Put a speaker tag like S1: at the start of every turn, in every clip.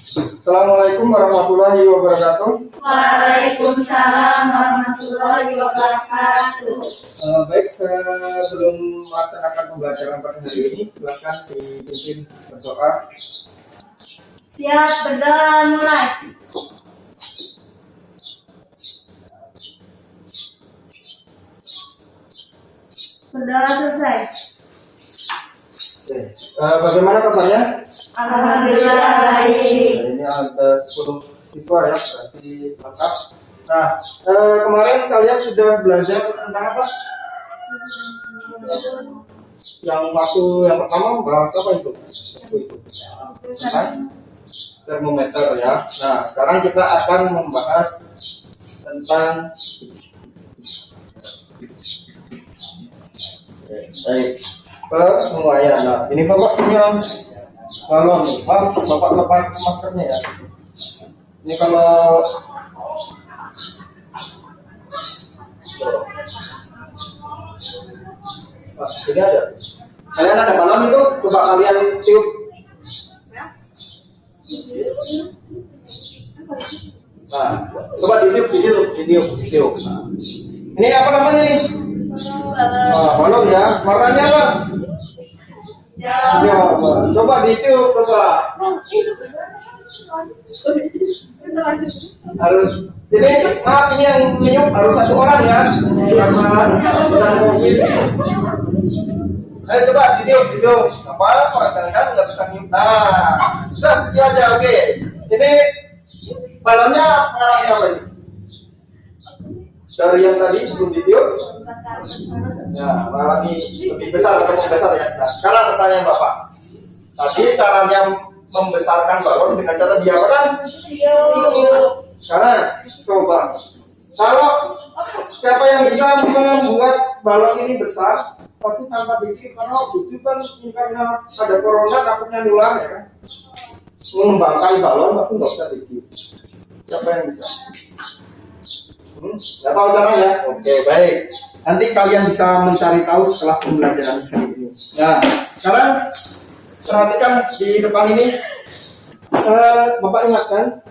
S1: Assalamualaikum warahmatullahi wabarakatuh.
S2: Waalaikumsalam warahmatullahi wabarakatuh.
S1: Baik, sebelum melaksanakan pembelajaran pada hari ini, silakan dipimpin berdoa.
S2: Siap, berdoa mulai. Berdoa selesai.
S1: Bagaimana kabarnya?
S2: Alhamdulillah baik.
S1: Ini ada 10 siswa ya, berarti lengkap. Nah, kemarin kalian sudah belajar tentang apa? Yang waktu yang pertama bahas apa itu? Tentang termometer ya. Nah, sekarang kita akan membahas tentang penguaian. Nah, ini Bapak punya balon. Maaf, Bapak lepas maskernya ya. Ini kalau ini ada. Kalian ada balon itu, coba kalian tiup. Nah, coba ditiup. Nah. Ini apa namanya nih? Balon ya. Warnanya apa? Ya, coba ditiup, coba. Harus ini, maaf, ini yang niup harus satu orang ya, karena sedang COVID. Ayo coba ditiup. Apa? Kadang-kadang nggak bisa niup. Nah, sudah kecil aja, oke. Ini balonnya mengalami apa ini? Dari yang tadi sebelum ditiup, ya, mengalami lebih besar atau membesar ya. Nah, sekarang pertanyaan Bapak. Tadi caranya membesarkan balon dengan cara diapakan? Sekarang coba. Kalau siapa yang bisa membuat balon ini besar, tapi tanpa ditiup, karena itu kan karena ada corona takutnya nular ya kan? Mengembangkan balon tapi nggak bisa ditiup. Siapa yang bisa? Nggak tahu caranya? Oke, baik. Nanti kalian bisa mencari tahu setelah pembelajaran hari ini. Nah, sekarang perhatikan di depan ini. Bapak ingatkan,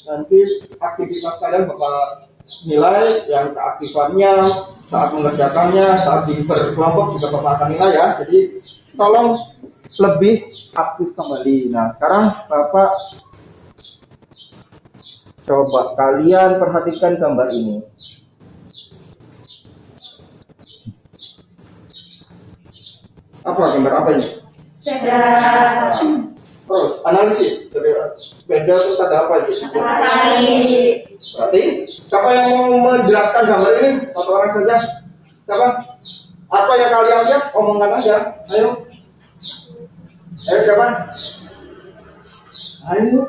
S1: nanti aktivitas kalian Bapak nilai yang keaktifannya, saat mengerjakannya, saat di berkelompok juga Bapak akan nilai ya. Jadi tolong lebih aktif kembali. Nah, sekarang Bapak coba kalian perhatikan gambar ini. Apa gambar apa ini?
S2: Sepeda.
S1: Terus analisis dari sepeda terus ada apa itu? Berarti siapa yang mau menjelaskan gambar ini? Satu orang saja. Siapa? Apa yang kalian lihat? Omongan aja. Ayo. Ayo siapa? Ayo.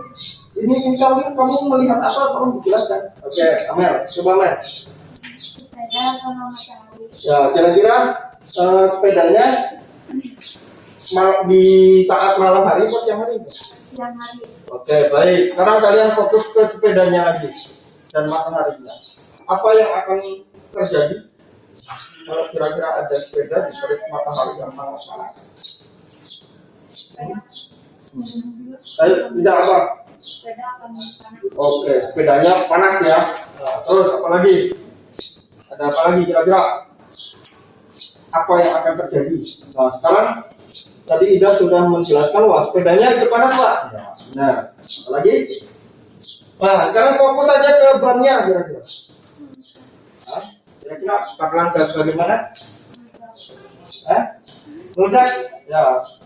S1: Ini kamu melihat apa? Kamu jelaskan. Oke, Amel. Coba Amel.
S2: Sepeda sama matahari.
S1: Ya, kira-kira sepedanya di saat malam hari atau siang hari?
S2: Siang hari.
S1: Oke, baik. Sekarang kalian fokus ke sepedanya lagi dan mataharinya. Apa yang akan terjadi kalau kira-kira ada sepeda di terik matahari yang sangat panas? Ayo, tidak apa?
S2: Sepeda akan panas.
S1: Oke, sepedanya panas ya. Nah, terus apa lagi? Ada apa lagi kira-kira? Apa yang akan terjadi? Nah, sekarang tadi Ida sudah menjelaskan wah sepedanya itu panas Pak. Nah, apa lagi? Nah, sekarang fokus saja ke bannya kira-kira. Nah, kira-kira bakalan bagaimana? Meledak? Ya.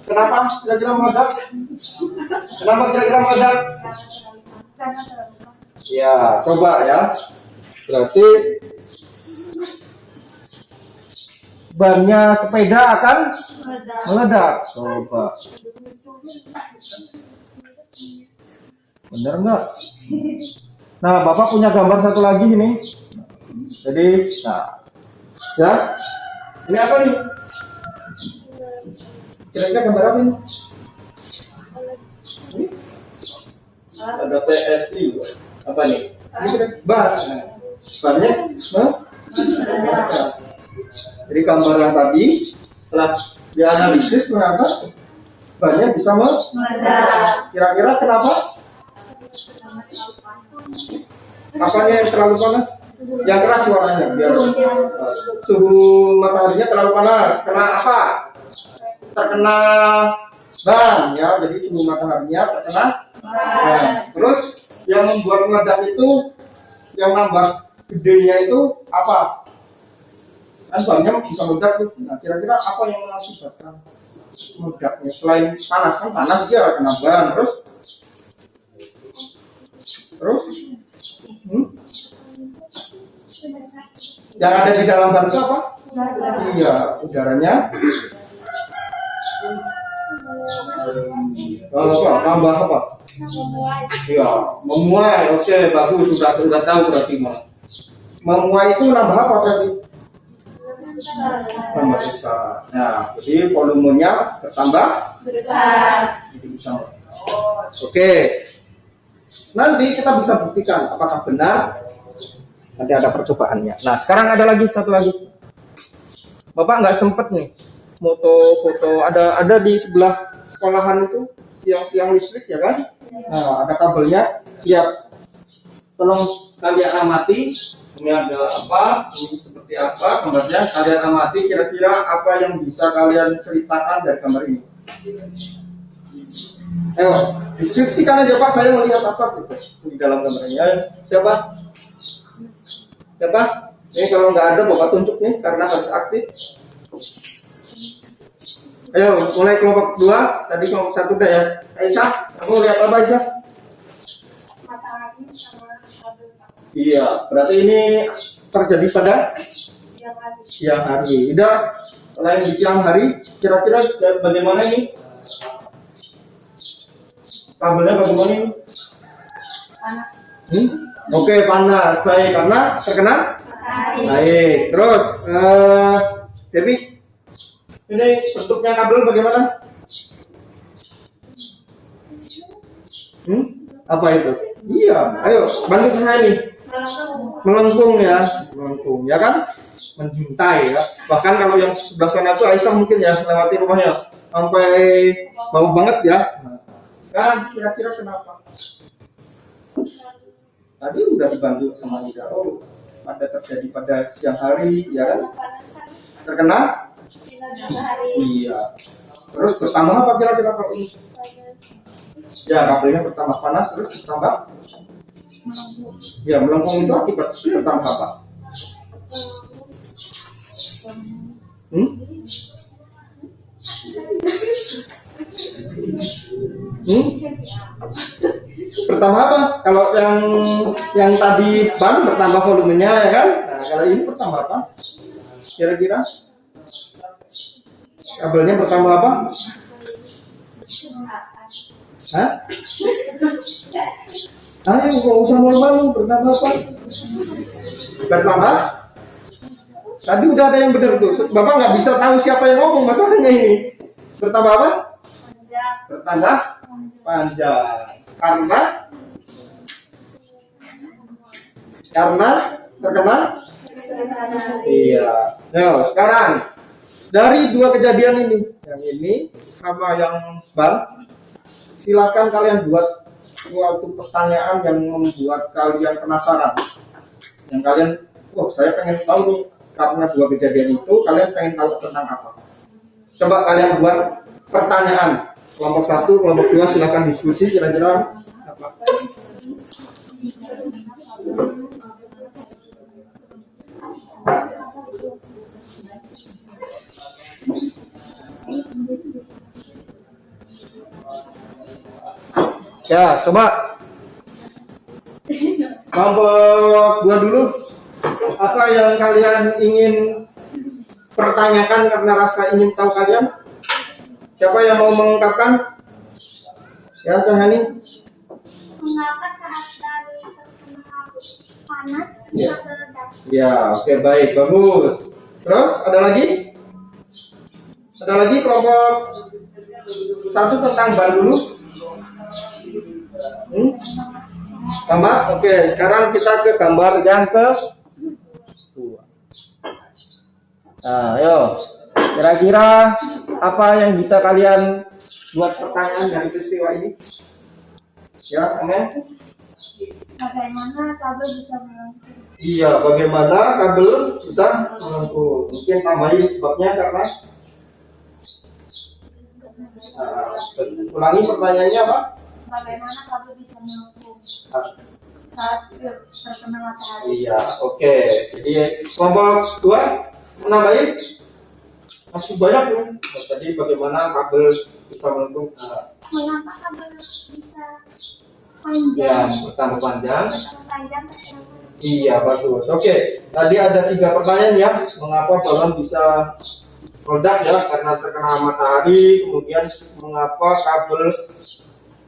S1: Kenapa kira-kira meledak? Kenapa kira-kira meledak? Ya, coba ya. Berarti bannya sepeda akan meledak. Coba. Bener nggak? Nah, Bapak punya gambar satu lagi ini. Jadi, nah, ya, ini apa nih? Kira-kira gambar apa ini? Ada PSI. Apa nih? Ini bar. Barnya? Jadi gambar yang tadi setelah dianalisis ternyata bannya bisa meledak. Kira-kira kenapa? Apanya yang terlalu panas? Yang keras suaranya biar suhu mataharinya terlalu panas. Kena apa? Terkena ban ya. Jadi suhu mataharinya terkena ban. Terus yang membuat meledak itu, yang nambah gedenya itu apa? Kan banyak bisa meledak tuh. Nah, kira-kira apa yang mengakibatkan meledaknya? Selain panas, kan panas dia kena ban, terus yang ada di dalam ban itu apa? Iya, udaranya tambah apa? Iya, memuai. Oke, bagus, sudah tahu berarti memuai itu nambah apa berarti? Tambah besar. Nah, jadi volumenya bertambah besar. Jadi bisa. Oke. Nanti kita bisa buktikan apakah benar. Nanti ada percobaannya. Nah, sekarang ada lagi satu lagi. Bapak nggak sempet nih foto ada di sebelah sekolahan itu yang listrik ya kan? Nah, ada kabelnya. Lihat. Tolong kalian amati. Ini ada apa? Ini seperti apa gambarnya? Kalian amati kira-kira apa yang bisa kalian ceritakan dari gambar ini. Ayo, deskripsikan aja Pak, saya melihat apa gitu di dalam gambarnya. Ayo, siapa? Ini kalau nggak ada Bapak tunjuk nih karena harus aktif. Ayo, mulai kelompok 2, tadi kelompok 1 udah ya. Aisyah, kamu lihat apa Aisyah?
S2: Matahari sama kabel.
S1: Iya, berarti ini terjadi pada siang hari. Udah, selain di siang hari, kira-kira bagaimana ini? Kabelnya bagaimana ini?
S2: Panas.
S1: Oke, panas. Baik, karena terkena? Baik. Terus, Devi, ini bentuknya kabel bagaimana? Apa itu? Iya, ayo bantu saya nih. Melengkung ya kan? Menjuntai ya. Bahkan kalau yang sebelah sana tuh Aisyah mungkin ya lewati rumahnya sampai bau banget ya. Kan kira-kira kenapa? Tadi udah dibantu sama Ida. Oh, ada terjadi pada siang hari, ya kan? Terkena? Iya. Terus bertambah apa kira-kira kalau ini? Ya, kabelnya bertambah panas, terus bertambah? Ya, melengkung itu akibat bertambah apa? Pertama apa? Kalau yang tadi ban bertambah volumenya ya kan? Nah, kalau ini bertambah apa? Kira-kira? Kabelnya bertambah apa? Hah? Ayo, nggak usah malu-malu. Bertambah apa? Bertambah? Tadi udah ada yang benar tuh. Bapak nggak bisa tahu siapa yang ngomong masalahnya ini. Bertambah apa? Bertambah panjang. Karena terkena? Iya. Nah, sekarang dari dua kejadian ini, yang ini sama yang ban, silakan kalian buat suatu pertanyaan yang membuat kalian penasaran. Yang kalian, saya pengen tahu nih, karena dua kejadian itu kalian pengen tahu tentang apa. Coba kalian buat pertanyaan. Kelompok 1, kelompok 2 silakan diskusi kira-kira apa. Ya, coba kelompok 2 dulu. Apa yang kalian ingin pertanyakan karena rasa ingin tahu kalian? Siapa yang mau mengungkapkan? Ya, Cahani.
S2: Mengapa saat dari terkena panas
S1: Ya.
S2: bisa meledak?
S1: Ya, oke, baik, bagus. Terus ada lagi? Ada lagi kelompok 1 tentang ban dulu. Sama? Oke, sekarang kita ke gambar yang ke-2. Nah, ayo. Kira-kira apa yang bisa kalian buat pertanyaan dari peristiwa ini? Ya, amin.
S2: Bagaimana kabel bisa melengkung?
S1: Iya, bagaimana kabel bisa melengkung? Mungkin tambahin sebabnya karena ulangi pertanyaannya apa?
S2: Bagaimana kabel bisa melengkung
S1: Ah,
S2: saat terkena matahari?
S1: iya, oke. Jadi kelompok 2 menambahin masih banyak ya. Tadi bagaimana kabel bisa melengkung?
S2: Mengapa kabel bisa
S1: Ya,
S2: panjang?
S1: pertama panjang.
S2: Panjang
S1: Iya, bagus. Oke, tadi ada 3 pertanyaan ya. Mengapa balon bisa meledak ya? Karena terkena matahari. Kemudian mengapa kabel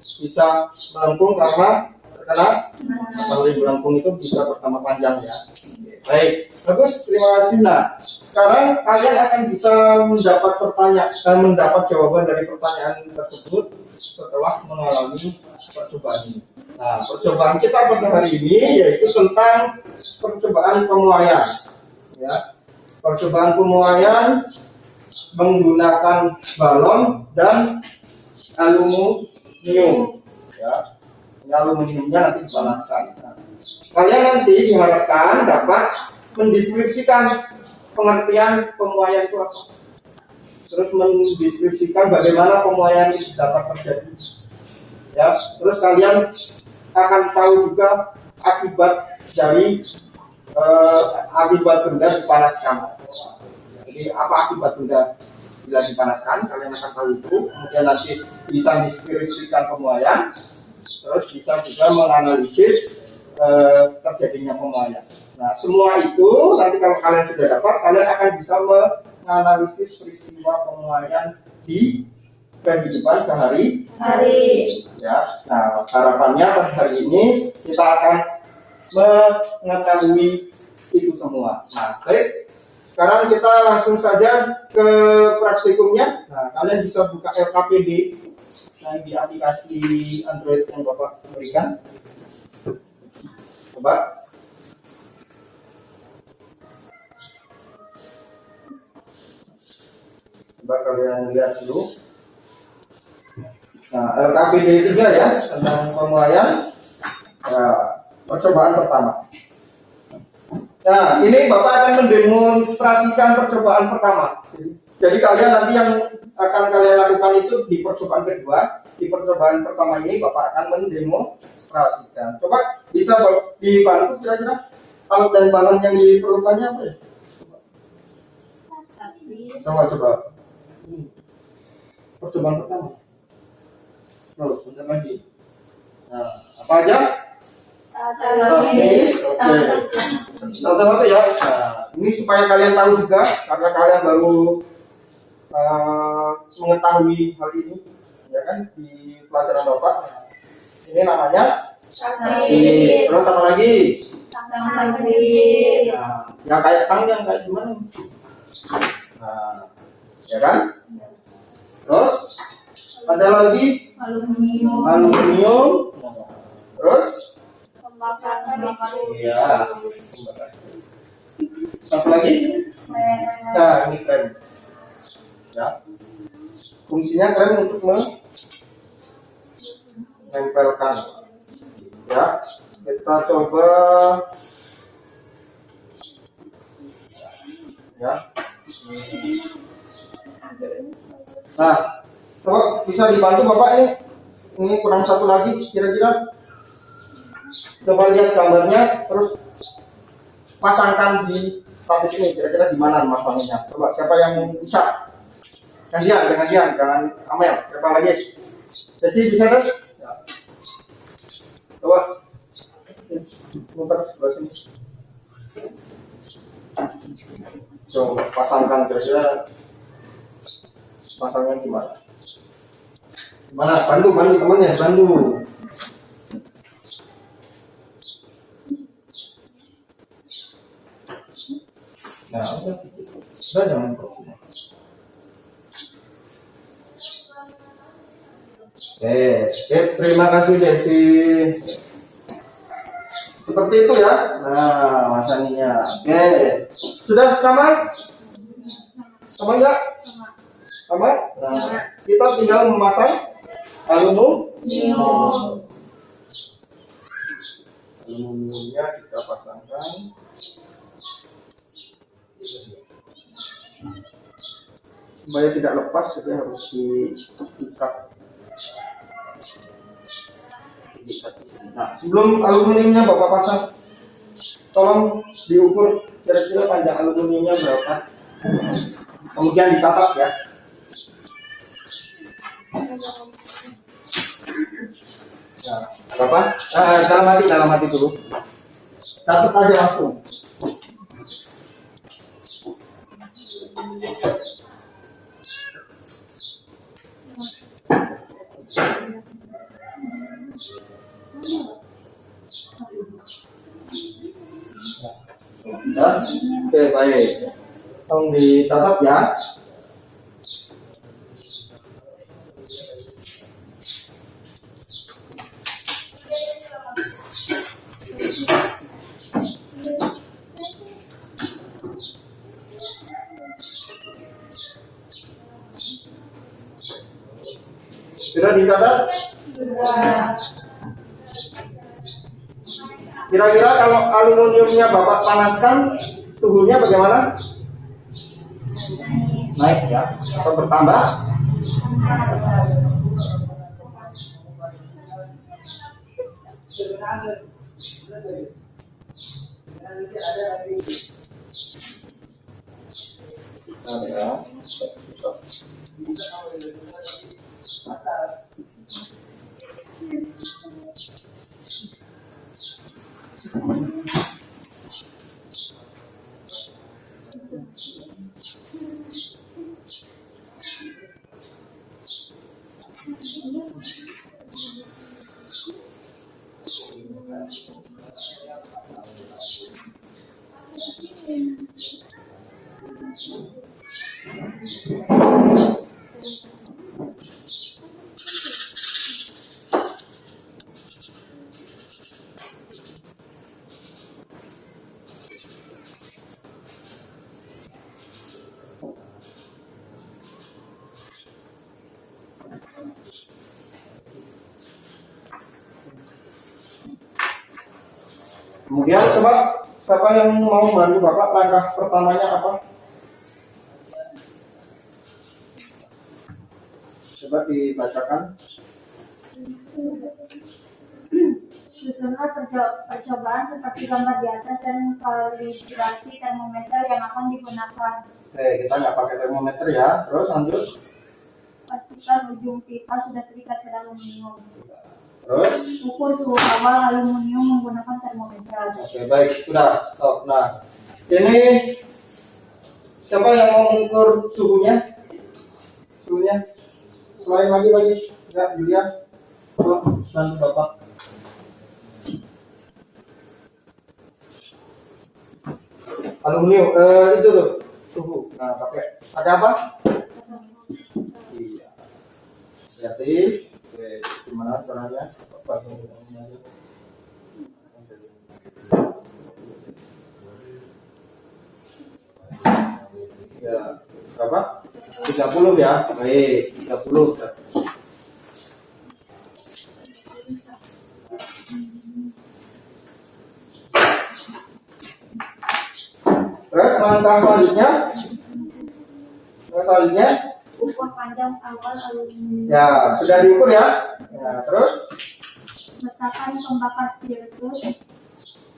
S1: bisa melengkung karena terkena matahari. Melengkung itu bisa pertama panjang ya. Oke, baik, bagus. Terima kasih. Nah, sekarang kalian akan bisa mendapat jawaban dari pertanyaan tersebut setelah mengalami percobaan ini. Nah, percobaan kita pada hari ini yaitu tentang percobaan pemuaian. Ya, percobaan pemuaian menggunakan balon dan aluminium. Ya, ini aluminiumnya nanti dipanaskan. Nah, kalian nanti diharapkan dapat mendeskripsikan pengertian pemuaian itu apa. Terus mendeskripsikan bagaimana pemuaian itu dapat terjadi. Ya, terus kalian akan tahu juga akibat dari akibat benda dipanaskan. Jadi apa akibat benda bila dipanaskan, kalian akan tahu itu. Kemudian nanti bisa mendeskripsikan pemuaian, terus bisa juga menganalisis terjadinya pemuaian. Nah, semua itu nanti kalau kalian sudah dapat, kalian akan bisa menganalisis peristiwa pemuaian di kehidupan sehari-hari. Ya, nah harapannya pada hari ini kita akan mengetahui itu semua. Nah, baik. Sekarang kita langsung saja ke praktikumnya. Nah, kalian bisa buka LKPD yang di aplikasi Android yang Bapak berikan. Coba. Coba kalian lihat dulu. Nah, LKPD 3 ya, tentang pemuaian. Nah, percobaan pertama. Nah, ini Bapak akan mendemonstrasikan percobaan pertama. Jadi kalian nanti yang akan kalian lakukan itu di percobaan kedua. Di percobaan pertama ini Bapak akan mendemonstrasikan. Coba bisa dibantu kira-kira alat dan balon yang diperlukannya apa ya? Coba. Percobaan pertama. Terus, bentar lagi. Nah, apa aja? Statis. Oke. Satu-satu ya. Nah, ini supaya kalian tahu juga, karena kalian baru mengetahui hal ini, ya kan, di pelajaran Bapak. Ini namanya statis. Terus apa lagi? Nah, yang kayak tang yang kayak gimana? Nah, ya kan? Terus ada lagi aluminium. Terus iya. Apa lagi? Nah, ini krem. Ya. Fungsinya krem untuk menempelkan. Ya. Kita coba. Ya. Nah, coba bisa dibantu Bapak ini. Ini kurang satu lagi kira-kira. Coba lihat gambarnya, terus pasangkan di statis ini. Kira-kira di mana masangnya? Coba siapa yang bisa? Jangan Amel. Siapa lagi? Desi bisa kan? Ya. Coba. Muter sebelah sini. Coba pasangkan kira-kira. Pasangnya gimana? Gimana? Bantu temannya, bantu. Nah, udah jangan problem. Oke, sip. Terima kasih Desi. Seperti itu ya. Nah, masangnya. Oke, sudah sama? Sama enggak? Sama. Nah, kita tinggal memasang aluminium. aluminiumnya kita pasangkan. Supaya tidak lepas, jadi harus diikat. Nah, sebelum aluminiumnya Bapak pasang, tolong diukur kira-kira panjang aluminiumnya berapa. Kemudian dicatat ya. Nah, berapa? Dalam hati dulu. Catat aja langsung. Ya, oke baik. Tolong dicatat ya. Sudah dicatat? Kira-kira kalau aluminiumnya Bapak panaskan, suhunya bagaimana? Naik ya, atau bertambah? Nah, ya. Kemudian coba siapa yang mau membantu Bapak, langkah pertamanya apa? Coba dibacakan.
S2: Susunlah percobaan seperti gambar di atas dan kalibrasi termometer yang akan digunakan.
S1: Oke, kita nggak pakai termometer ya. Terus lanjut.
S2: Pastikan ujung pipa sudah terikat ke aluminium.
S1: Terus.
S2: Ukur suhu awal aluminium menggunakan termometer.
S1: Oke, baik. Sudah, stop. Nah, ini siapa yang mau mengukur suhunya? Suhunya. Selain lagi. Ya, Julia. Tolong bantu Bapak. Aluminium, itu tuh suhu. Nah, pakai apa? Iya. Berarti, oke, gimana caranya? Ya, berapa? 30 ya. Baik, 30. Terus langkah selanjutnya,
S2: Ukur panjang awal aluminium.
S1: ya sudah diukur ya. Ya, terus
S2: Letakkan pembakar spiritus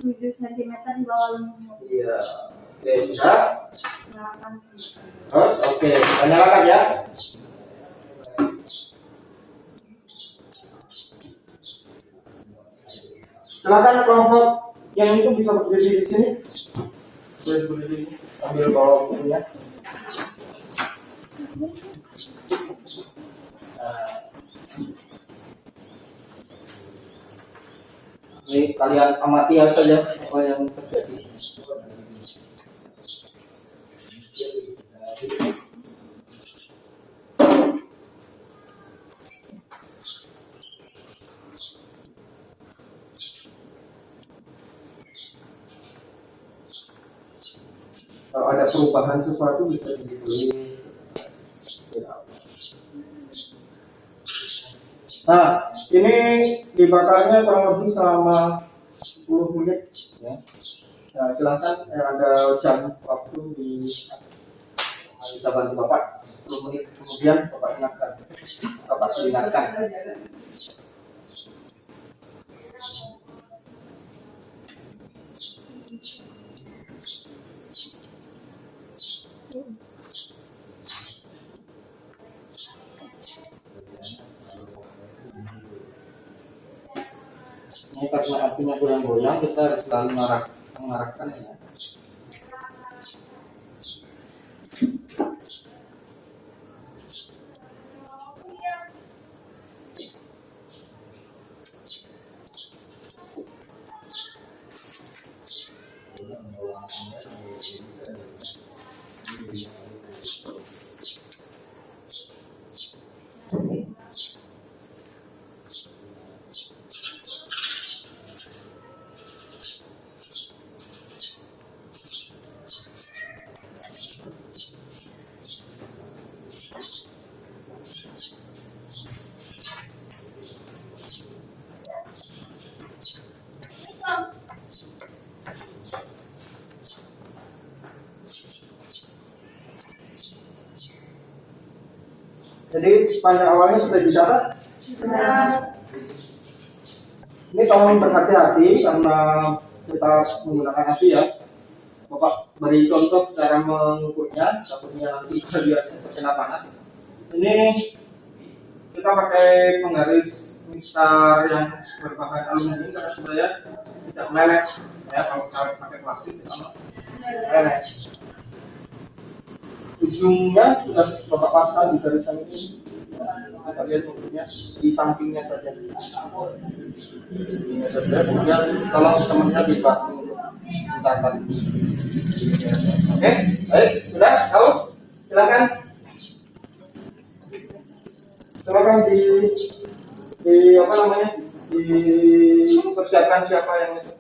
S2: 7 cm di bawah aluminium.
S1: iya. Oke, sudah.
S2: Nyalakan.
S1: Terus oke, kita nyalakan ya. Silakan kelompok yang itu bisa berdiri di sini. Boleh berdiri, ambil bawa bukunya. Ini kalian amati saja apa yang terjadi. Kalau ada perubahan sesuatu bisa ditulis. Nah, ini dibakarnya kurang lebih selama 10 menit ya. Nah, silakan ada jam waktu bisa bantu Bapak 10 menit kemudian Bapak ingatkan. Ini karena apinya goyang-goyang, kita harus selalu mengarahkan ya. Jadi sepanjang awalnya sudah dicatat. Ini tolong berhati-hati karena kita menggunakan api ya. Bapak beri contoh cara mengukurnya, takutnya nanti bagian terkena panas. Ini kita pakai penggaris instar yang berbahan aluminium karena supaya tidak meleleh ya. Kalau kita pakai plastik kita meleleh. Ujungnya sudah Bapak pasang di garisan ini. Kita lihat ujungnya di sampingnya saja. Kemudian tolong temannya dibantu mencatat. Oke, baik, sudah tahu? Silakan. Silakan di apa namanya? Dipersiapkan siapa yang itu.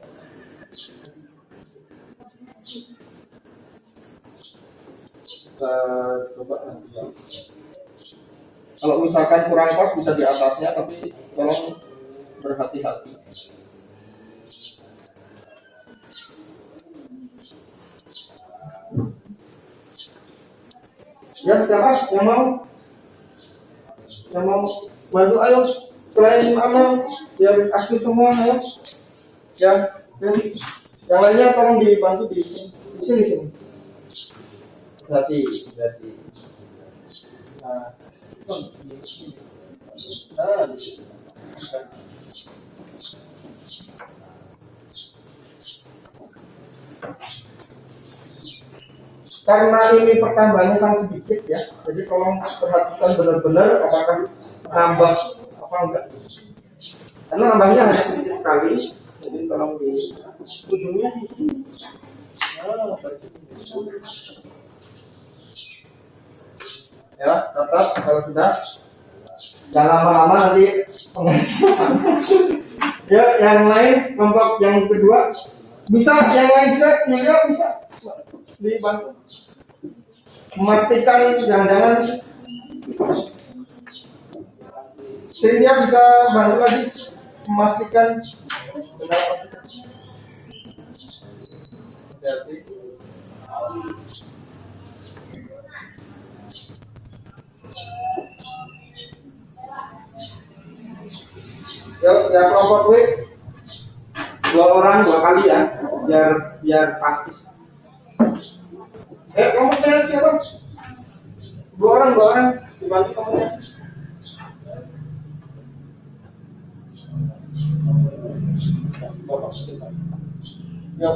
S1: Coba nanti ya. Kalau misalkan kurang pas bisa di atasnya, tapi tolong berhati-hati. Ya, siapa yang mau bantu? Ayo, selain Amal biar aktif semua ya. Yang lainnya tolong dibantu di sini. Berarti. Nah, di sini. Karena ini pertambahannya sangat sedikit ya, jadi tolong perhatikan benar-benar apakah nambah apa enggak. Karena nambahnya hanya sedikit sekali, jadi tolong di ujungnya di sini. Ya, tetap kalau sudah jangan lama-lama nanti penghasilan. Ya, yang lain kelompok yang kedua bisa, yang lain juga bisa dibantu memastikan jangan-jangan Cynthia bisa bantu lagi memastikan benar. Ya kelompok gue 2 orang 2 kali ya, biar pasti. Kelompoknya siapa? 2 orang dibantu temennya. Ya,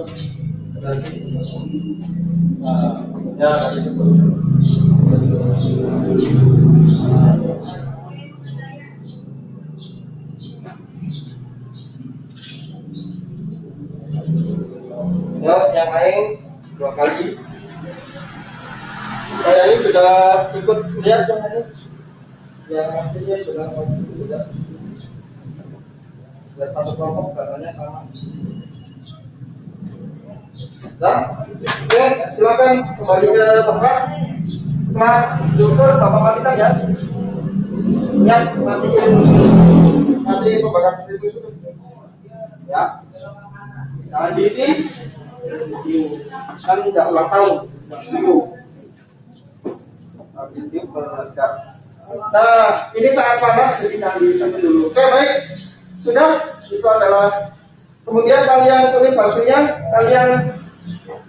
S1: ya dari sebelum. Ya, yang lain 2 kali. Saya ini sudah ikut lihat yang aslinya sudah lihat satu kelompok katanya sama. Nah, oke, silakan kembali ke tempat. Setelah syukur Bapak matikan ya. Lihat mati pembakaran itu. Ya. Jangan ditik. Kan nggak ulang tahun. Ditik meledak. Nah, ini sangat panas, jadi jangan disambil dulu. Oke, baik. Sudah, itu adalah. Kemudian kalian tulis hasilnya, kalian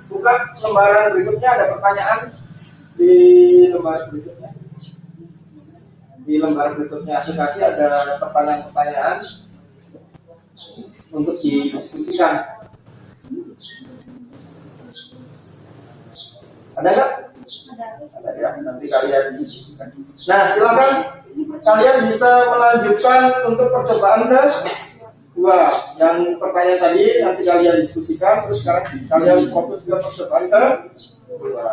S1: buka lembaran berikutnya, ada pertanyaan di lembaran berikutnya. Di lembaran berikutnya aplikasi ada pertanyaan-pertanyaan untuk didiskusikan. Ada nggak? Ada ya, nanti kalian diskusikan. Nah, silakan kalian bisa melanjutkan untuk percobaan kedua. Yang pertanyaan tadi nanti kalian diskusikan, terus sekarang kalian fokus ke percobaan kedua.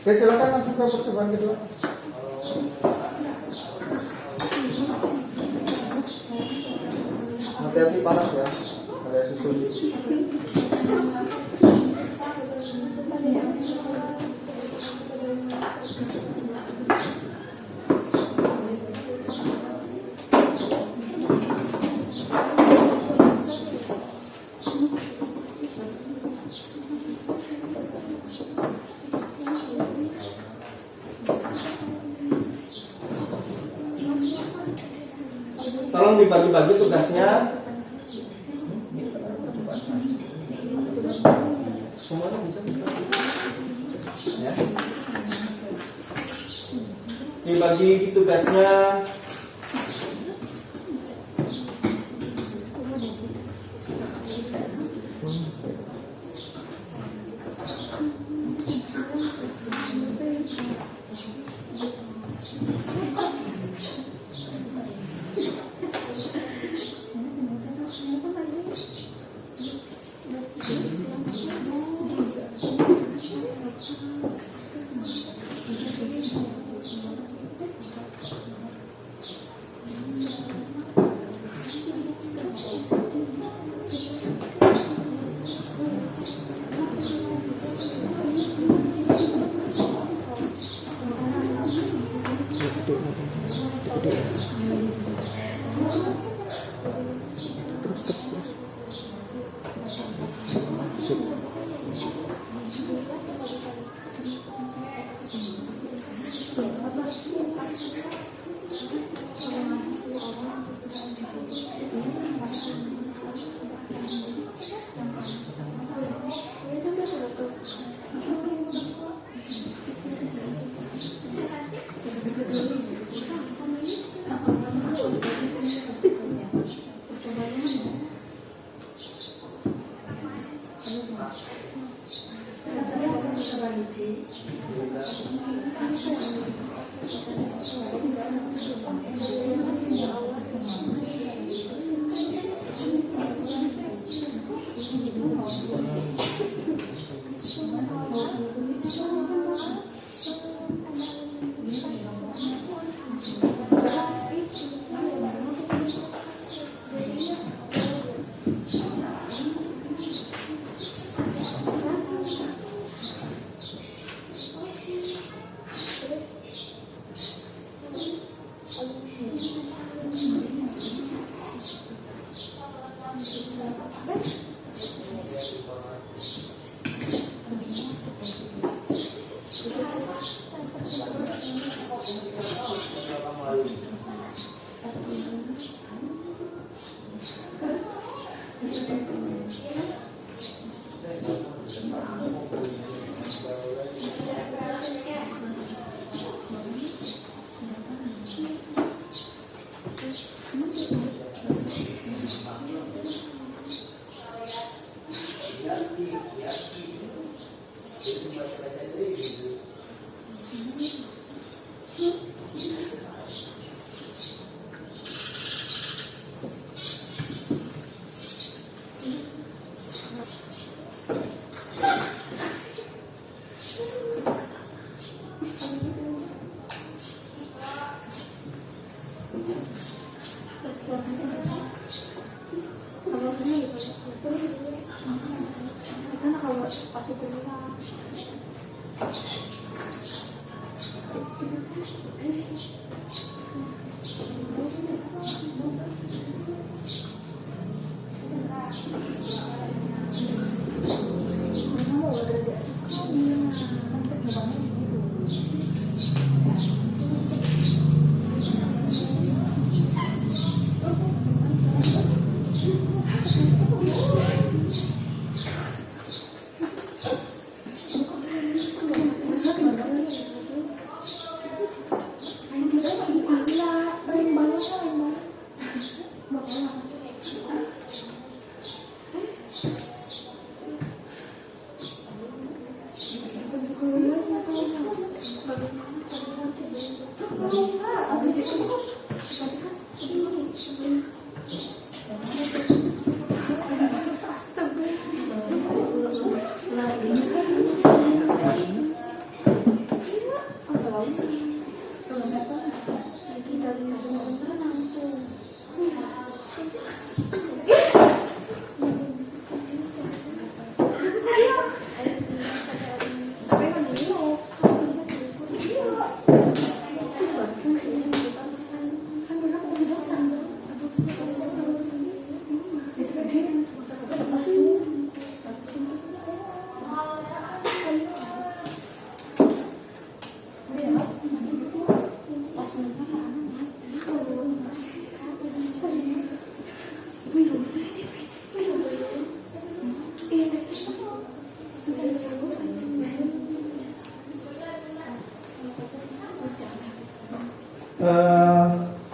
S1: Oke, silakan langsung ke percobaan kedua. Hati-hati panas ya, ada susu. Tolong dibagi-bagi tugasnya. Semuanya bisa. Ya. Dibagi tugasnya.
S2: kalau pas itu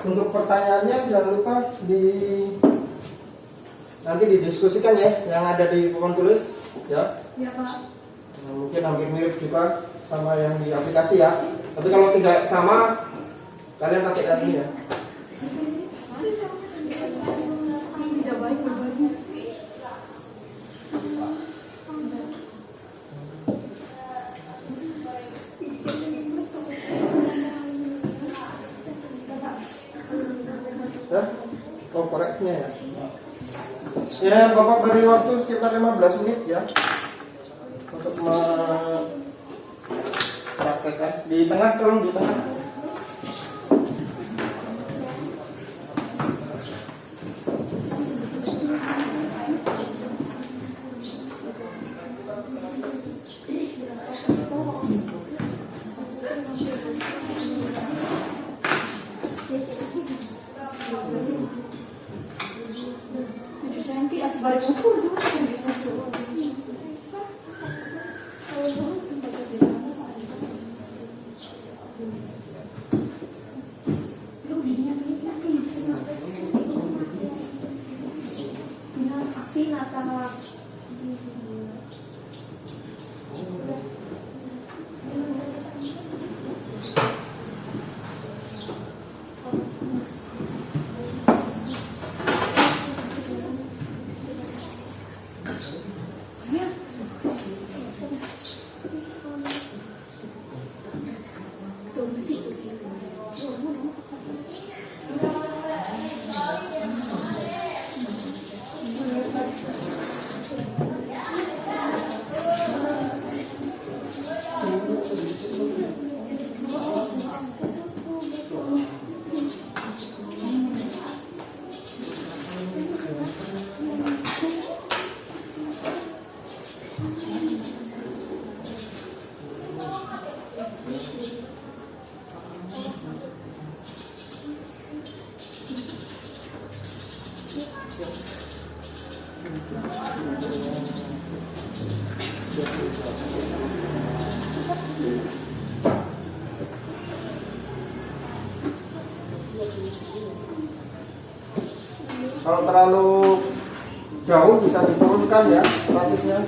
S1: Untuk pertanyaannya jangan lupa nanti didiskusikan ya, yang ada di papan tulis ya.
S2: ya Pak.
S1: Nah, mungkin hampir mirip juga sama yang di aplikasi ya. Tapi kalau tidak sama, kalian pakai yang ini ya.
S2: Tidak baik berbagi.
S1: Ya, oh koreknya ya. Ya, Bapak beri waktu sekitar 15 menit ya untuk mempraktekkan. Di tengah, tolong di tengah. Kalau terlalu jauh bisa diturunkan ya statusnya.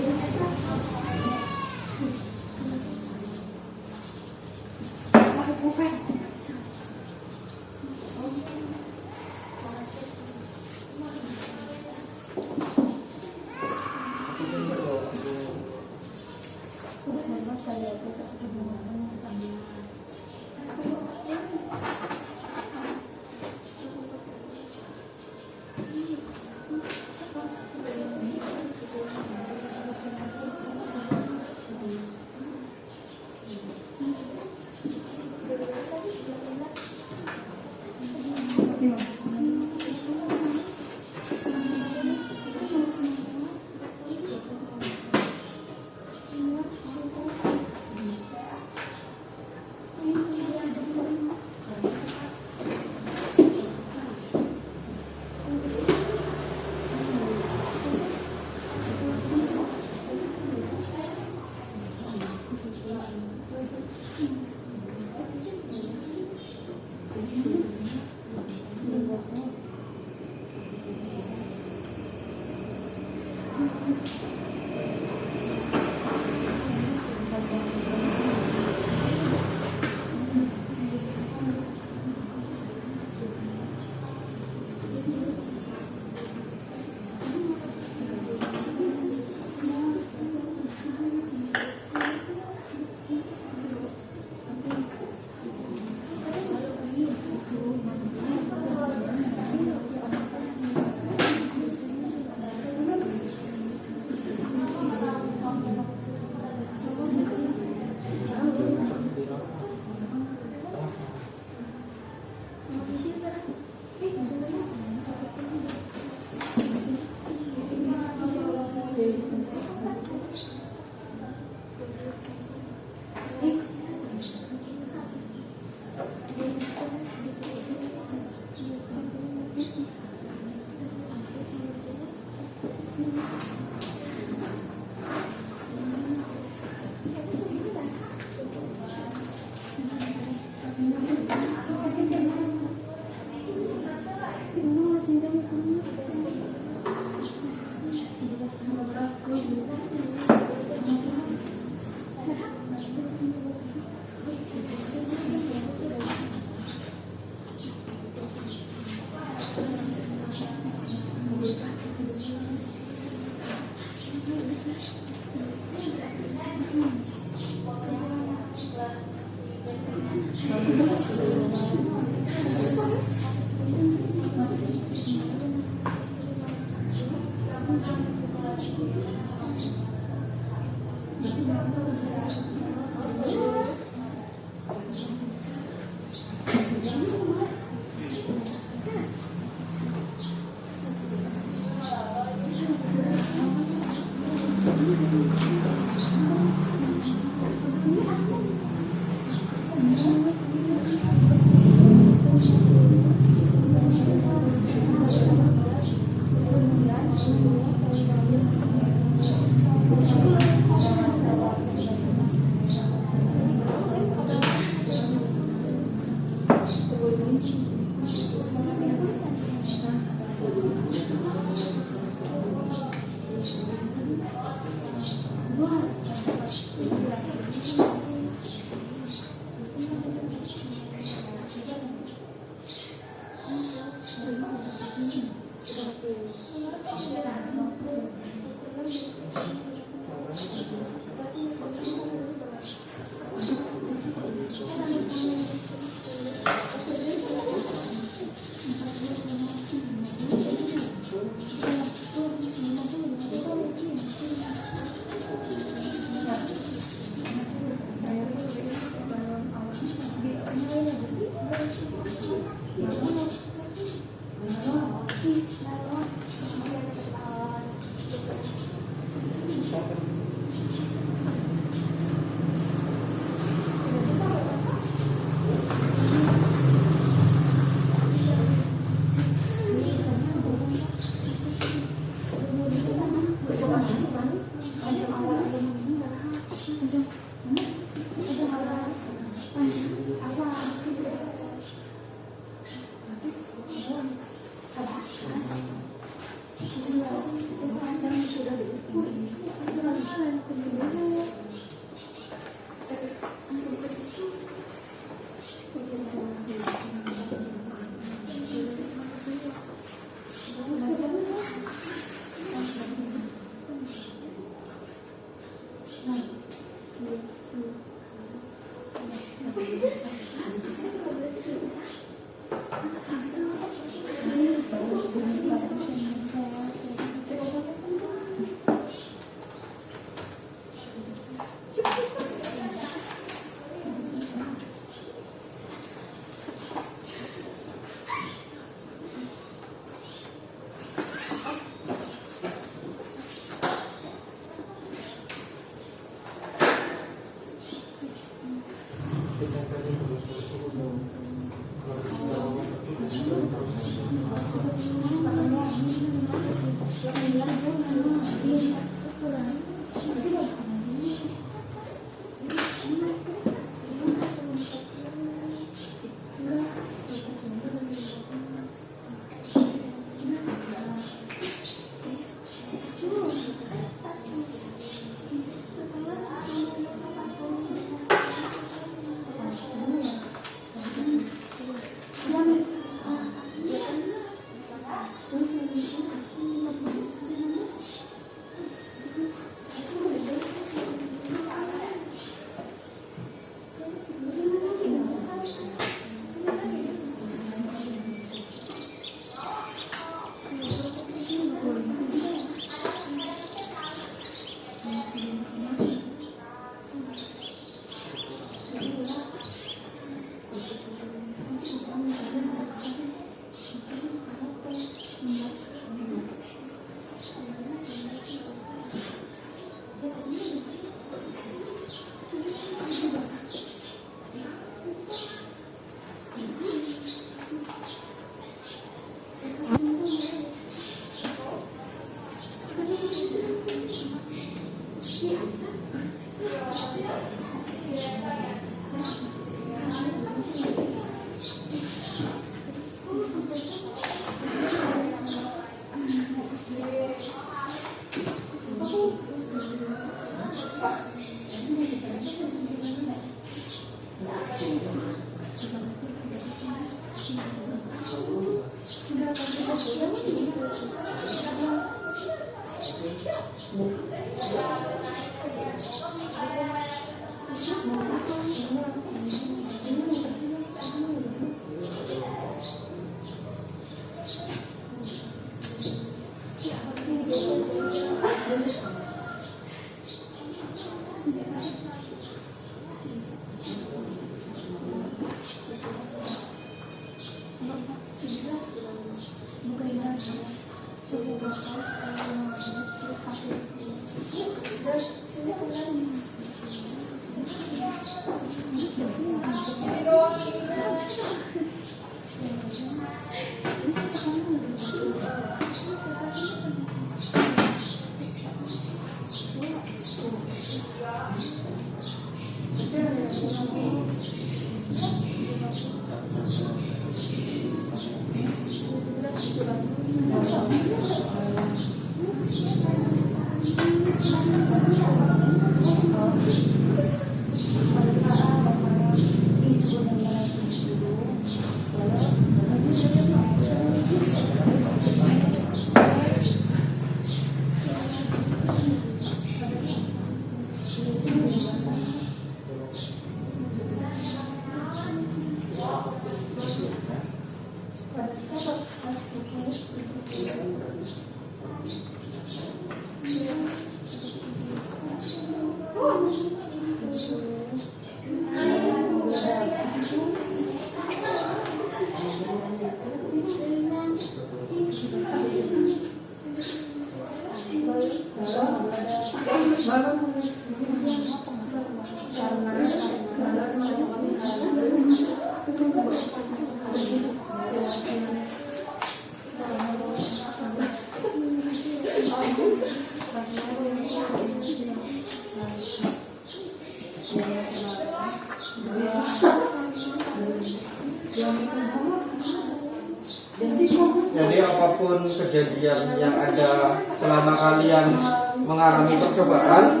S1: Jadi apapun kejadian yang ada selama kalian mengalami percobaan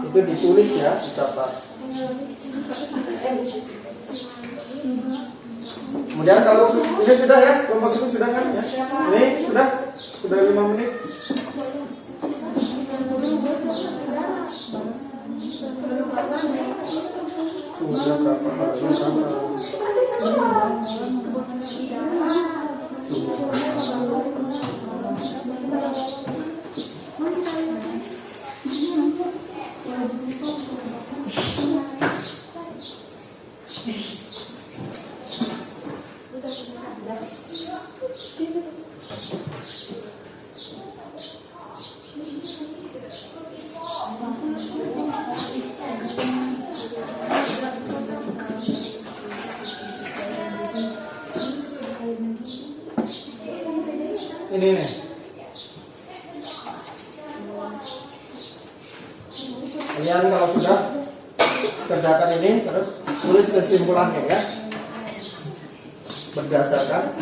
S1: itu ditulis ya, dicatat. Kemudian kalau ini sudah ya, kelompok itu sudah kan ya? Ini sudah 5 menit. Sudah berapa? Ini nih. Kalian kalau sudah kerjakan ini terus tulis kesimpulannya ya. Berdasarkan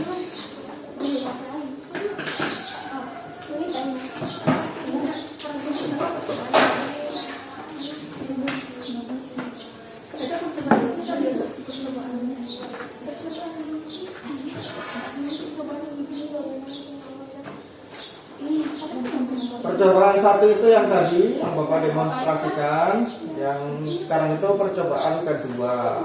S1: percobaan 1 itu yang tadi yang Bapak demonstrasikan, yang sekarang itu percobaan kedua.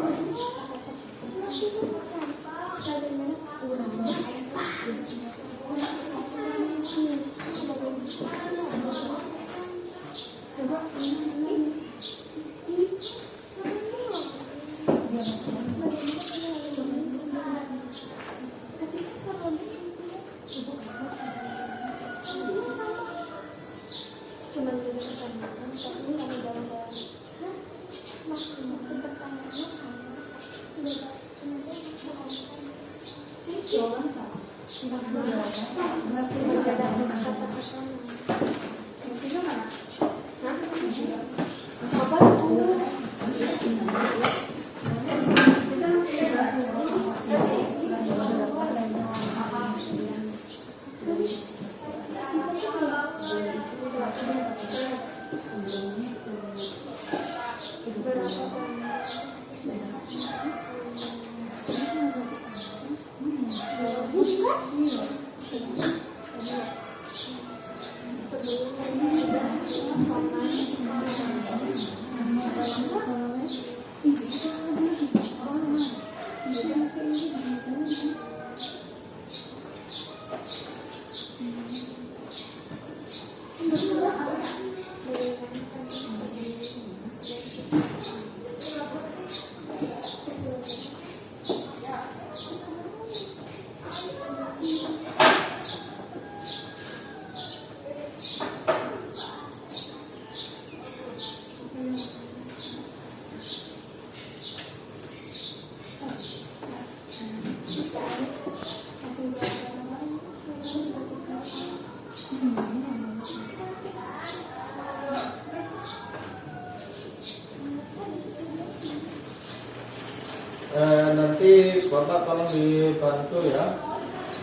S1: Nanti Bapak tolong dibantu ya,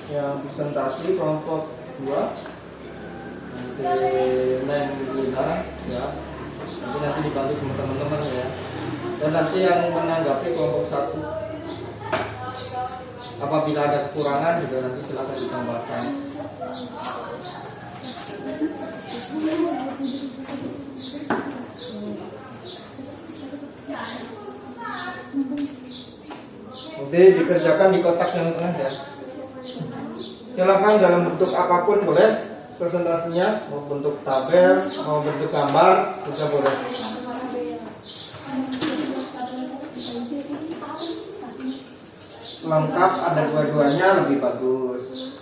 S1: yang presentasi kelompok 2 nanti Neng Lina ya, nanti dibantu sama teman-teman ya, dan nanti yang menanggapi kelompok 1 apabila ada kekurangan juga nanti silakan ditambahkan. Nanti dikerjakan di kotak yang tengah ya. Silakan dalam bentuk apapun boleh presentasinya, mau bentuk tabel, mau bentuk gambar juga boleh. Lengkap ada dua-duanya lebih bagus.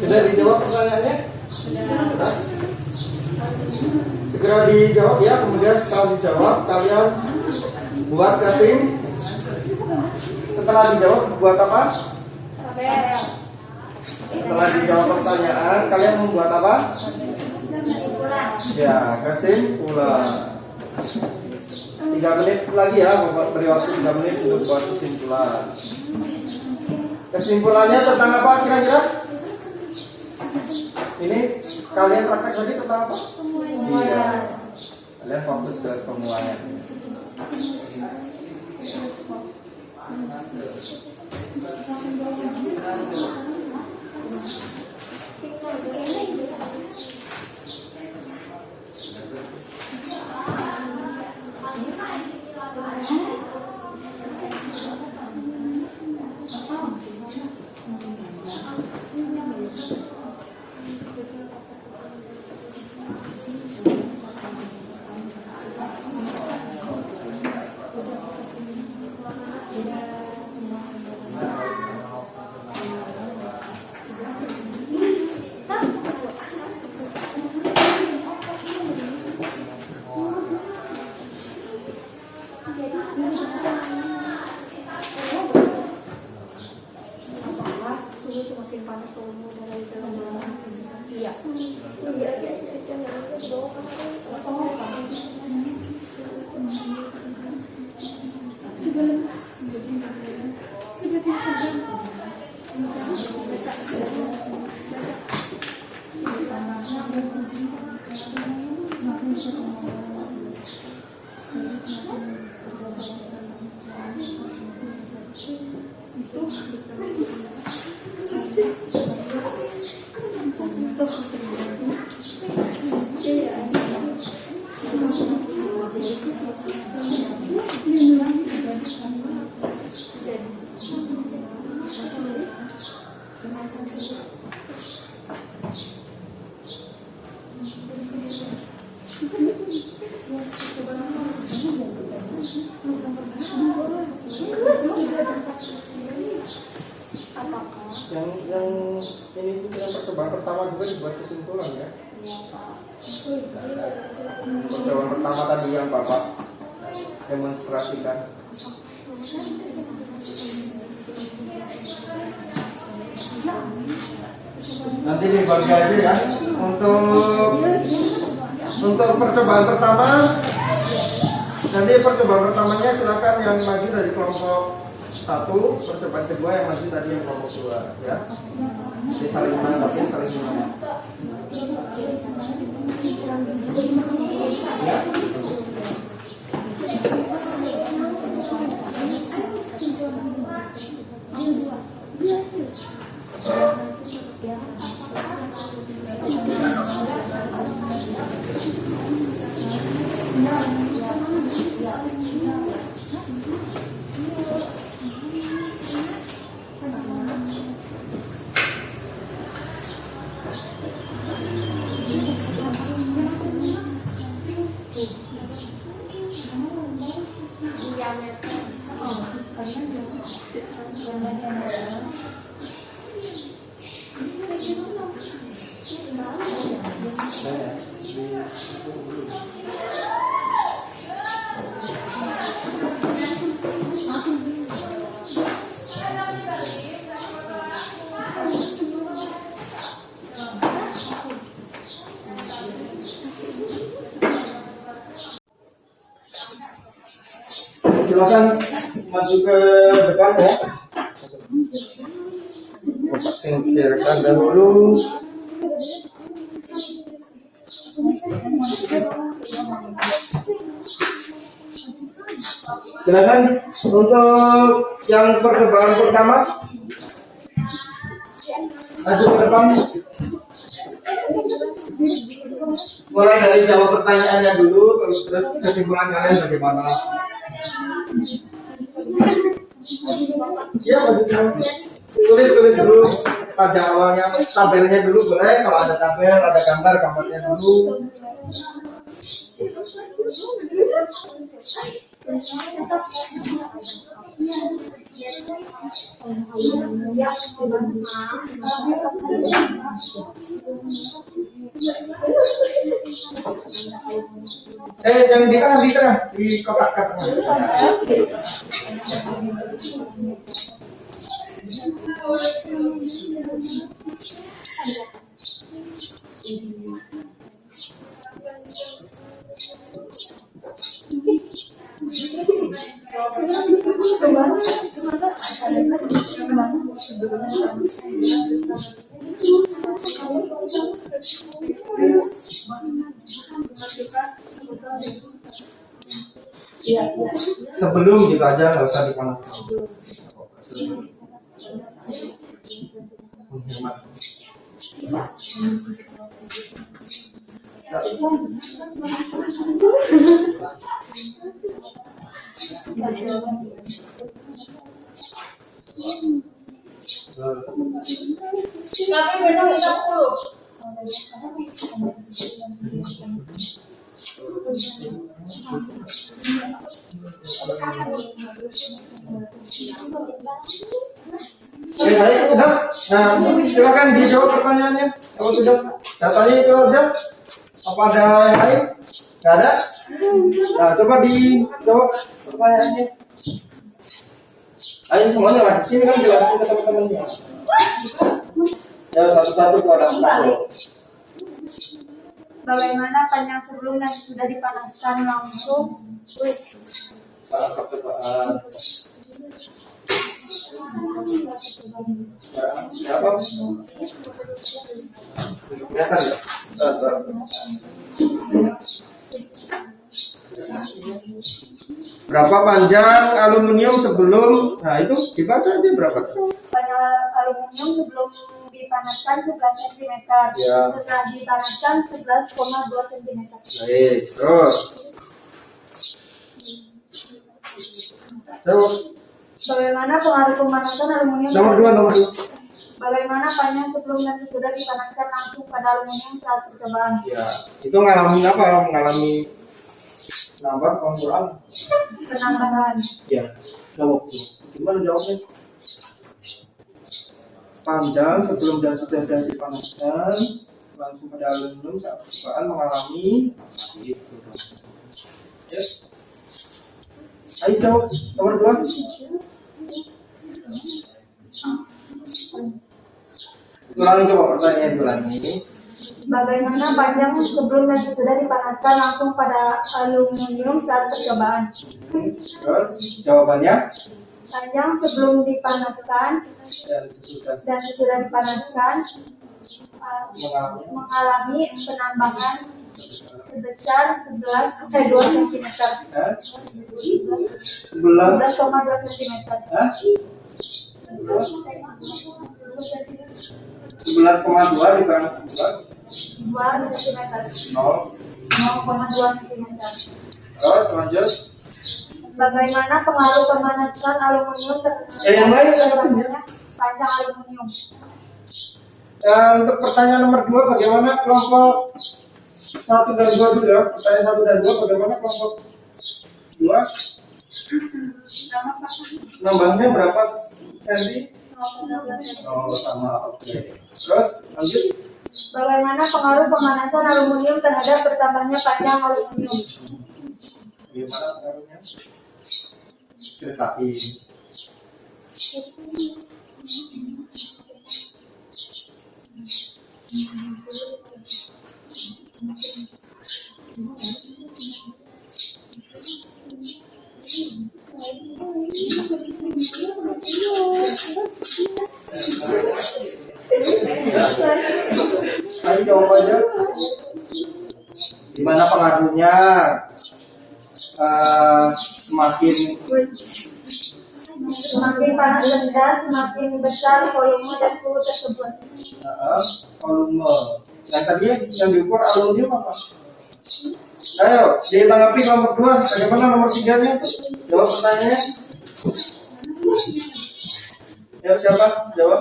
S1: Sudah dijawab pertanyaannya? Sudah. Segera dijawab ya. Kemudian setelah dijawab kalian buat casing. Setelah dijawab buat apa? Setelah dijawab pertanyaan kalian membuat apa? Ya, kesimpulan. 3 menit lagi ya, Bapak beri waktu 3 menit untuk buat kesimpulan. Kesimpulannya tentang apa kira-kira? Ini kalian praktek lagi tentang apa? Iya. Kalian fokus ke pemuaian. Yang ini itu yang percobaan pertama juga dibuat kesimpulan ya. Percobaan pertama tadi yang Bapak demonstrasikan. Nanti dibagi aja ya. Untuk percobaan pertama, nanti percobaan pertamanya silakan yang maju dari kelompok 1, percobaan kedua yang maju tadi yang kelompok 2 ya. Jadi saling menangkap ya, saling menangkap. Ya. Silakan maju ke depan ya. Bapak singkirkan dahulu. Silakan untuk yang percobaan pertama. Maju ke depan. Mulai dari jawab pertanyaannya dulu, terus kesimpulan kalian bagaimana? Ya, tulis dulu pada awalnya, tabelnya dulu boleh. Kalau ada tabel, ada gambarnya dulu. Jangan di tengah, di kotak tengah. Sebelum gitu aja, nggak usah dipanaskan.
S2: Tapi besok kita puluh.
S1: Baik, sudah. Nah, silakan dijawab pertanyaannya. Kalau sudah datanya itu aja. Apa ada yang lain? Nggak ada. Nah, coba dijawab pertanyaannya. Ayo semuanya lah. Sini kan jelasin ke teman-temannya. Ya, satu-satu kepada
S2: Bagaimana panjang sebelum dan sudah dipanaskan langsung?
S1: Siapa? Kelihatan ya? Berapa panjang aluminium sebelum? Nah itu dibaca aja berapa?
S2: Panjang aluminium sebelum dipanaskan 11 cm.
S1: Ya.
S2: Setelah dipanaskan 11,2 cm.
S1: Baik, terus. Terus.
S2: Bagaimana pengaruh pemanasan aluminium?
S1: Nomor dua.
S2: Bagaimana panjang sebelum dan sesudah dipanaskan langsung pada aluminium saat percobaan?
S1: Ya, itu ngalamin apa? Mengalami nambah pengurangan.
S2: Penambahan.
S1: Ya, jawab. Gimana jawabnya? Panjang sebelum dan sudah dipanaskan langsung pada aluminium saat percobaan mengalami itu. Ya. Ayo jawab nomor 2. Ulangi coba pertanyaan ulangi.
S2: Bagaimana panjang sebelum dan sesudah dipanaskan langsung pada aluminium saat percobaan?
S1: Terus jawabannya?
S2: Panjang sebelum dipanaskan dan sesudah dipanaskan mengalami penambahan sebesar 2 cm. 11,2 cm.
S1: 11,2 dibanding 11.
S2: 2 cm. 0,2 cm.
S1: Terus lanjut.
S2: Bagaimana pengaruh pemanasan aluminium
S1: yang lain
S2: panjang aluminium?
S1: Untuk pertanyaan nomor 2, bagaimana kelompok 1 dan 2 dulu ya? Pertanyaan 1 dan 2, bagaimana kelompok 2? Nambahnya berapa senti? Oh, sama. Oke. Terus lanjut.
S2: Bagaimana pengaruh pemanasan aluminium terhadap bertambahnya panjang aluminium?
S1: Bagaimana pengaruhnya? Ceritain. Ayo jawab aja. Gimana pengaruhnya? Semakin
S2: panas benda, semakin besar volume dan suhu tersebut.
S1: volume. Yang tadi yang diukur aluminium apa? Ayo, ditanggapi nomor 2. Bagaimana nomor 3-nya? Jawab pertanyaannya. Ya, siapa? Jawab.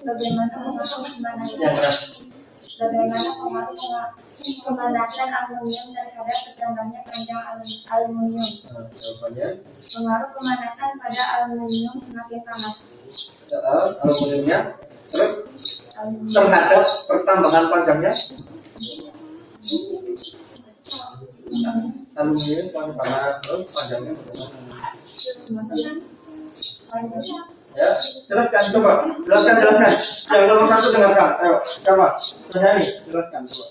S2: Bagaimana pengaruh pemanasan?
S1: Yang benar.
S2: Bagaimana pengaruh pemanasan aluminium terhadap bertambahnya panjang aluminium?
S1: Jawabannya.
S2: Pengaruh pemanasan pada aluminium semakin panas.
S1: Aluminiumnya. Terus terhadap pertambahan panjangnya. Aluminium semakin panas, terus panjangnya bagaimana? Ya, jelaskan coba. Jelaskan. Yang nomor 1 dengarkan. Ayo, coba. Berani, jelaskan coba.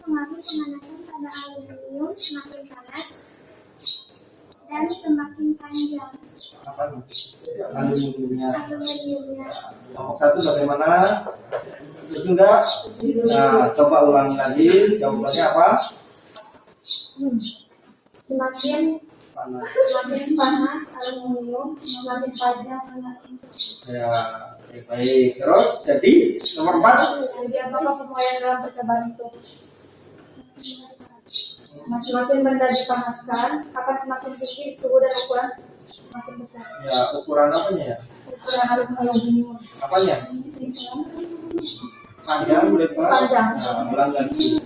S3: Pengaruh pemanasan pada aluminium semakin panas dan semakin panjang.
S1: Apa nih? Aluminiumnya.
S3: Aluminiumnya
S1: Nomor 1 bagaimana? Setuju enggak? Nah, coba ulangi lagi. Jawabannya apa?
S2: Semakin
S1: Panas.
S2: panas aluminium, semakin panjang aluminium.
S1: Ya, baik. Terus jadi nomor 4.
S2: Jadi apakah pemakaian dalam percobaan itu? Semakin benda dipanaskan, akan semakin tinggi suhu dan ukuran semakin besar.
S1: Ya, ukuran apanya ya?
S2: Ukuran aluminium.
S1: Apanya? Panjang, lebar.
S2: Panjang.
S1: Nah, ulang lagi.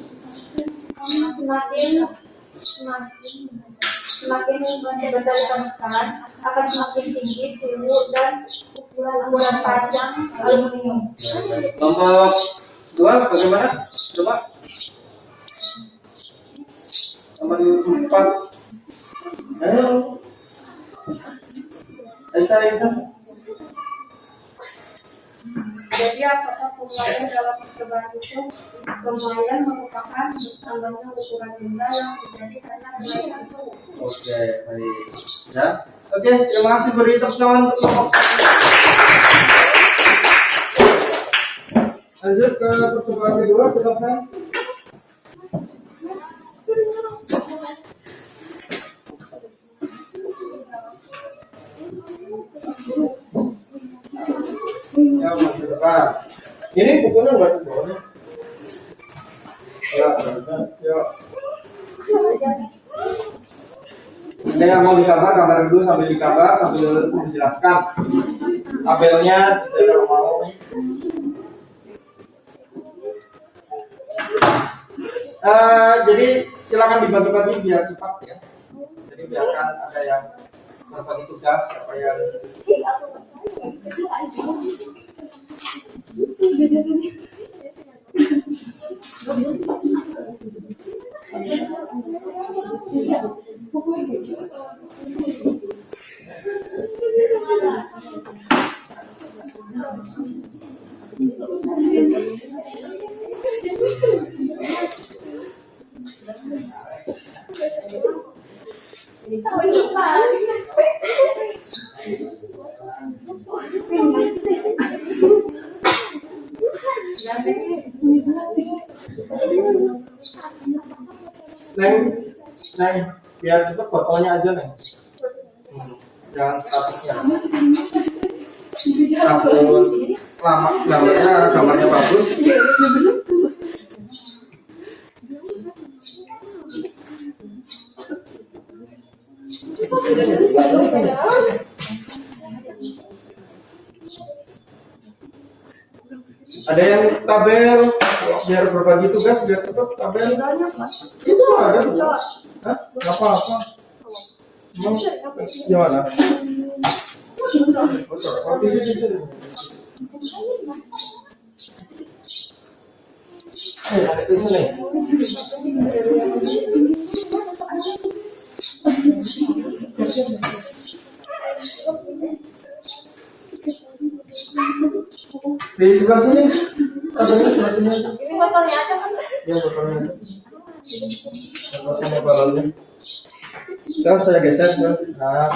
S2: Semakin benda dipanaskan, akan semakin tinggi suhu dan ukuran panjang aluminium.
S1: Ya, baik. Nomor 2 bagaimana? Coba. Nomor 4. Ayo. Aisyah.
S2: Jadi apakah pemakaian dalam percobaan itu lumayan merupakan bertambahnya ukuran benda yang terjadi karena kenaikan suhu?
S1: Oke, baik. Ya. Oke, terima kasih, beri tepuk tangan untuk kelompok 1. Lanjut ke percobaan kedua, silakan. Ya, masuk depan. Ini bukunya nggak di bawahnya. Ya, ya. Ada yang mau gambar dulu sambil digambar sambil menjelaskan tabelnya kalau mau. Jadi silakan dibagi-bagi biar cepat ya. Jadi biarkan ada yang berbagi tugas apa yang Neng, biar cepet fotonya aja Neng. Jangan statusnya. Takut lama gambarnya bagus. Ada yang tabel biar berbagi tugas biar cepat tabel. Itu ada tuh. Hah? Nggak apa-apa. Emang gimana? Oh, di sini. Ada tisu nih. Di sebelah sini. Tabelnya sebelah sini aja.
S2: Ini botolnya ada kan?
S1: Ya botolnya. Sama balonnya. Kalau saya geser ke. Nah.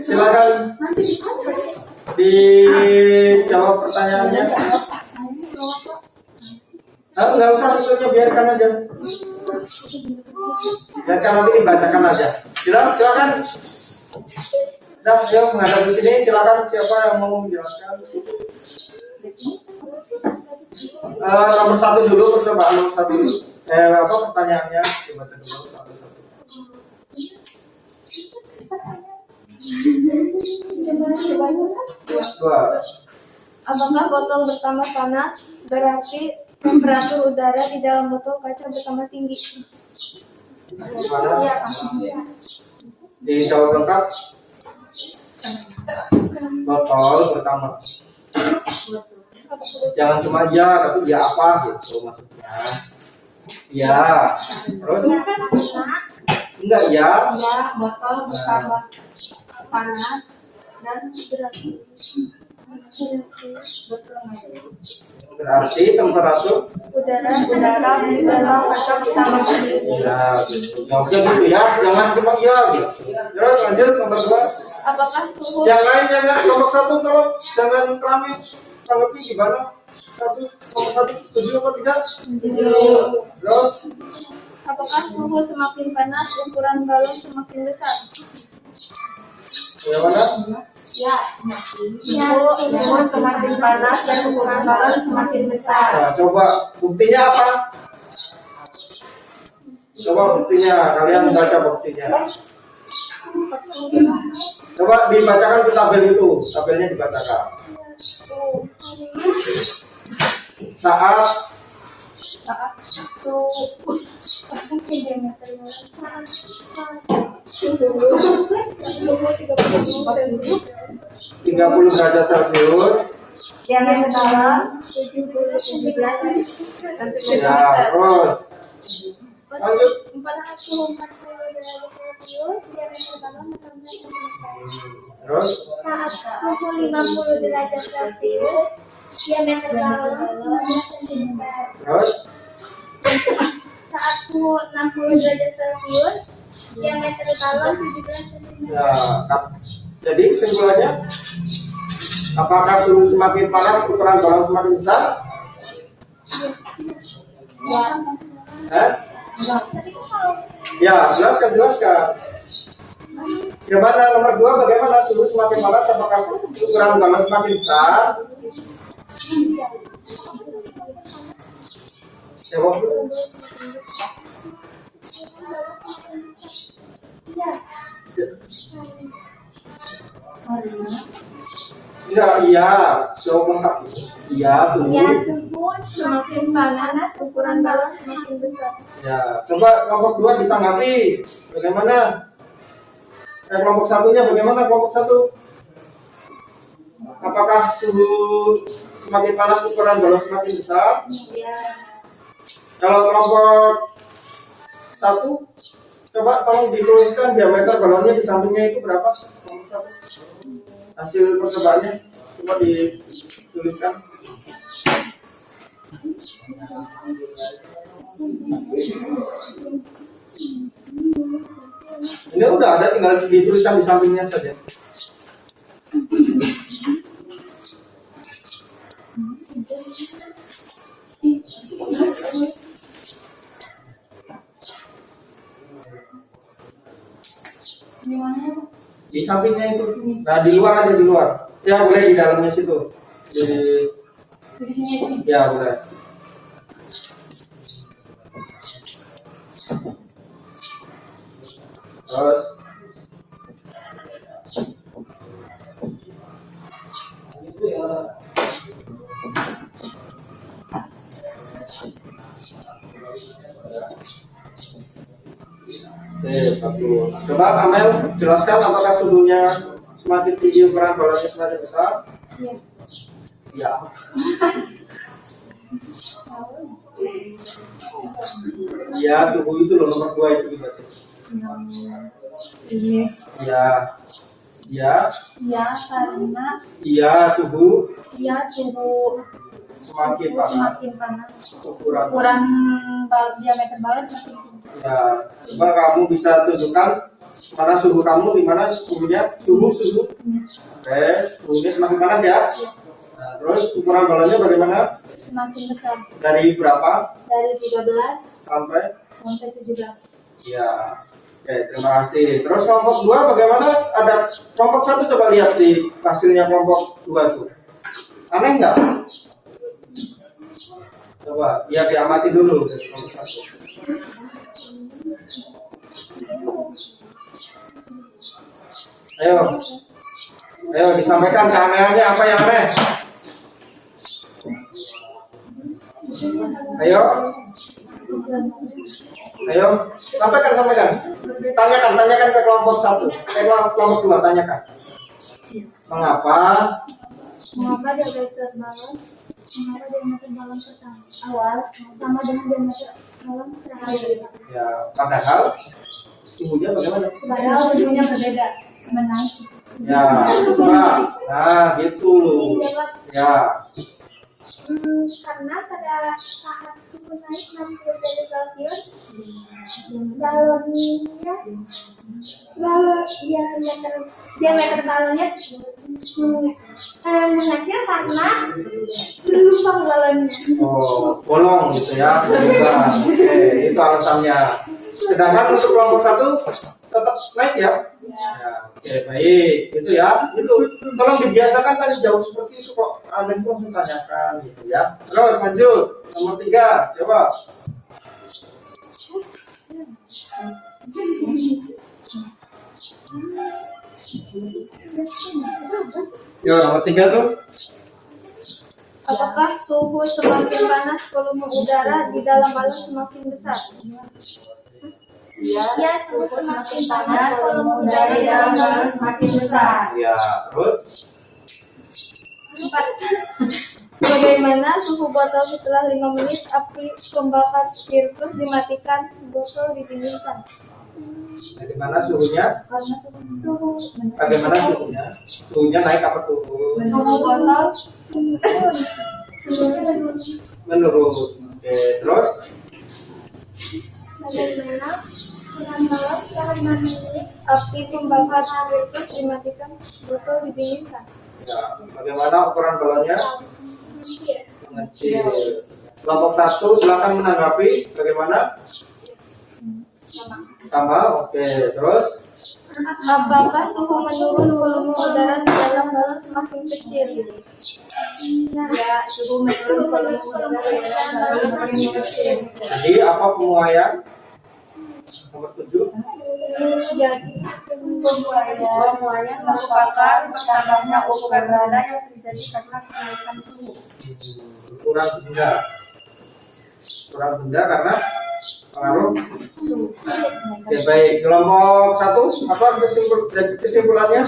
S1: Silakan dijawab pertanyaannya. Nggak usah tutupnya, biarkan aja. Biarkan nanti dibacakan aja. Silakan. Nah, yang menghadap di sini silakan siapa yang mau menjelaskan. Nomor 1 dulu, percobaan nomor 1 dulu. Apa pertanyaannya? Dibaca dulu satu-satu. Dua.
S2: Apakah botol bertambah panas berarti temperatur udara di dalam botol kaca bertambah tinggi?
S1: Mana? Dijawab lengkap. Botol pertama. Jangan cuma ya, tapi ya apa gitu maksudnya. Ya. Terus? Enggak ya?
S2: Ya, botol bertambah panas dan
S1: Berarti temperatur
S2: udara di dalam kaca bertambah tinggi.
S1: ya gitu. Jawabnya gitu ya, jangan cuma iya gitu. Terus lanjut nomor 2.
S2: Apakah suhu
S1: Yang lain jangan nomor 1 kalau jangan kami tanggapi gimana? Nomor 1 setuju apa tidak? Terus
S2: apakah suhu semakin panas ukuran balon semakin besar?
S1: yang mana?
S2: Ya, suhu semakin panas dan ukuran balon semakin besar.
S1: Nah, coba buktinya apa? Coba buktinya, kalian baca buktinya. Coba dibacakan ke tabel itu, tabelnya dibacakan. Saat
S2: Suhu
S1: 30 derajat Celcius.
S2: diameter dalam 17 dan
S1: Ya, terus lanjut.
S3: Suhu 40 derajat Celcius, diameter balon 18 cm.
S1: Terus
S3: Saat suhu 50 derajat Celcius, diameter balon 19 cm.
S1: terus
S3: Saat suhu 60 derajat Celcius, diameter balon 17 cm.
S1: ya, jadi kesimpulannya apakah suhu semakin panas ukuran balon semakin besar? Ya, jelaskan. Gimana nomor 2, bagaimana suhu semakin panas apakah ukuran balon semakin besar? Jawab dulu. Enggak, iya. Jawab lengkap. Iya, suhu.
S3: Ya, suhu semakin panas, ukuran balon semakin besar.
S1: Ya, coba kelompok 2 ditanggapi. Bagaimana? Kelompok satunya bagaimana kelompok satu? Apakah suhu semakin panas ukuran balon semakin besar?
S2: Iya.
S1: Kalau kelompok satu, coba tolong dituliskan diameter balonnya di sampingnya itu berapa? Kelompok satu. Hasil percobaannya coba dituliskan. Ini udah ada, tinggal dituliskan di sampingnya saja.
S2: Gimana?
S1: Di sampingnya itu. Nah, di luar aja, di luar. Ya, boleh di dalamnya situ.
S2: Di sini aja nih.
S1: Ya, boleh. Terus satu. Coba Amel jelaskan apakah suhunya semakin tinggi ukuran balonnya semakin besar?
S2: Iya.
S1: Ya. Ya, suhu itu loh nomor 2 itu gitu.
S2: Ini.
S1: Ya. Ya.
S2: Ya, karena
S1: Iya, suhu
S2: ya suhu
S1: semakin panas
S2: semakin panas.
S1: ukuran.
S2: Ukuran diameter balon semakin tinggi.
S1: Ya, coba kamu bisa tunjukkan mana suhu kamu, di mana suhunya, suhu. Oke, suhunya semakin panas ya. Nah, terus ukuran balonnya bagaimana?
S2: Semakin besar.
S1: Dari berapa
S2: Dari 13
S1: sampai?
S2: sampai 17.
S1: Ya, oke, terima kasih. Terus kelompok 2 bagaimana? Ada kelompok 1, coba lihat di hasilnya kelompok 2 itu. Aneh nggak? Coba, biar diamati dulu dari kelompok 1. Ayo disampaikan keanehannya apa yang aneh? Ayo, sampaikan. Tanyakan ke kelompok 1, kelompok 2, tanyakan. Mengapa
S2: Mengapa diameter balon pertama awal sama dengan diameter balon terakhir?
S1: ya, padahal suhunya bagaimana?
S2: Padahal suhunya berbeda, menaik.
S1: Ya, nah gitu loh. Ya,
S3: Karena pada saat suhu naik 60 derajat Celcius, diameter balonnya mengecil karena berlubang balonnya.
S1: oh, bolong gitu ya, berubah. Oke, itu alasannya. Sedangkan untuk kelompok 1 tetap naik ya. Ya, oke, baik. Itu ya. Itu tolong dibiasakan tadi jauh seperti itu kok. Anda itu langsung tanyakan gitu ya. Terus lanjut. Nomor 3, coba. Yo, nomor 3 tuh.
S2: Apakah suhu semakin panas volume udara di dalam balon semakin besar?
S3: Ya, suhu semakin panas, volume udara di dalam balon semakin besar.
S1: Ya, terus
S2: 4. Bagaimana suhu botol setelah 5 menit api pembakar spiritus dimatikan, botol didinginkan?
S1: bagaimana suhunya?
S2: Karena suhu
S1: Bagaimana suhunya? Suhunya naik apa turun?
S2: suhu botol
S1: Menurun. Oke, terus
S3: Bagaimana ukuran balon setelah 5 menit?
S2: api pembakar spiritus dimatikan, botol didinginkan.
S1: ya, bagaimana ukuran balonnya? Mengecil. Kelompok 1 silakan menanggapi bagaimana? Sama. Oke, terus
S2: Apakah suhu menurun volume udara di dalam balon semakin kecil? Ya, suhu menurun volume udara di dalam balon semakin kecil.
S1: jadi apa penguaian? Nomor 7.
S2: Jadi pemuaian merupakan bertambahnya ukuran benda yang terjadi karena kenaikan suhu.
S1: Ukuran benda. Ukuran benda karena pengaruh. Oke, baik. Kelompok 1 apa kesimpulannya?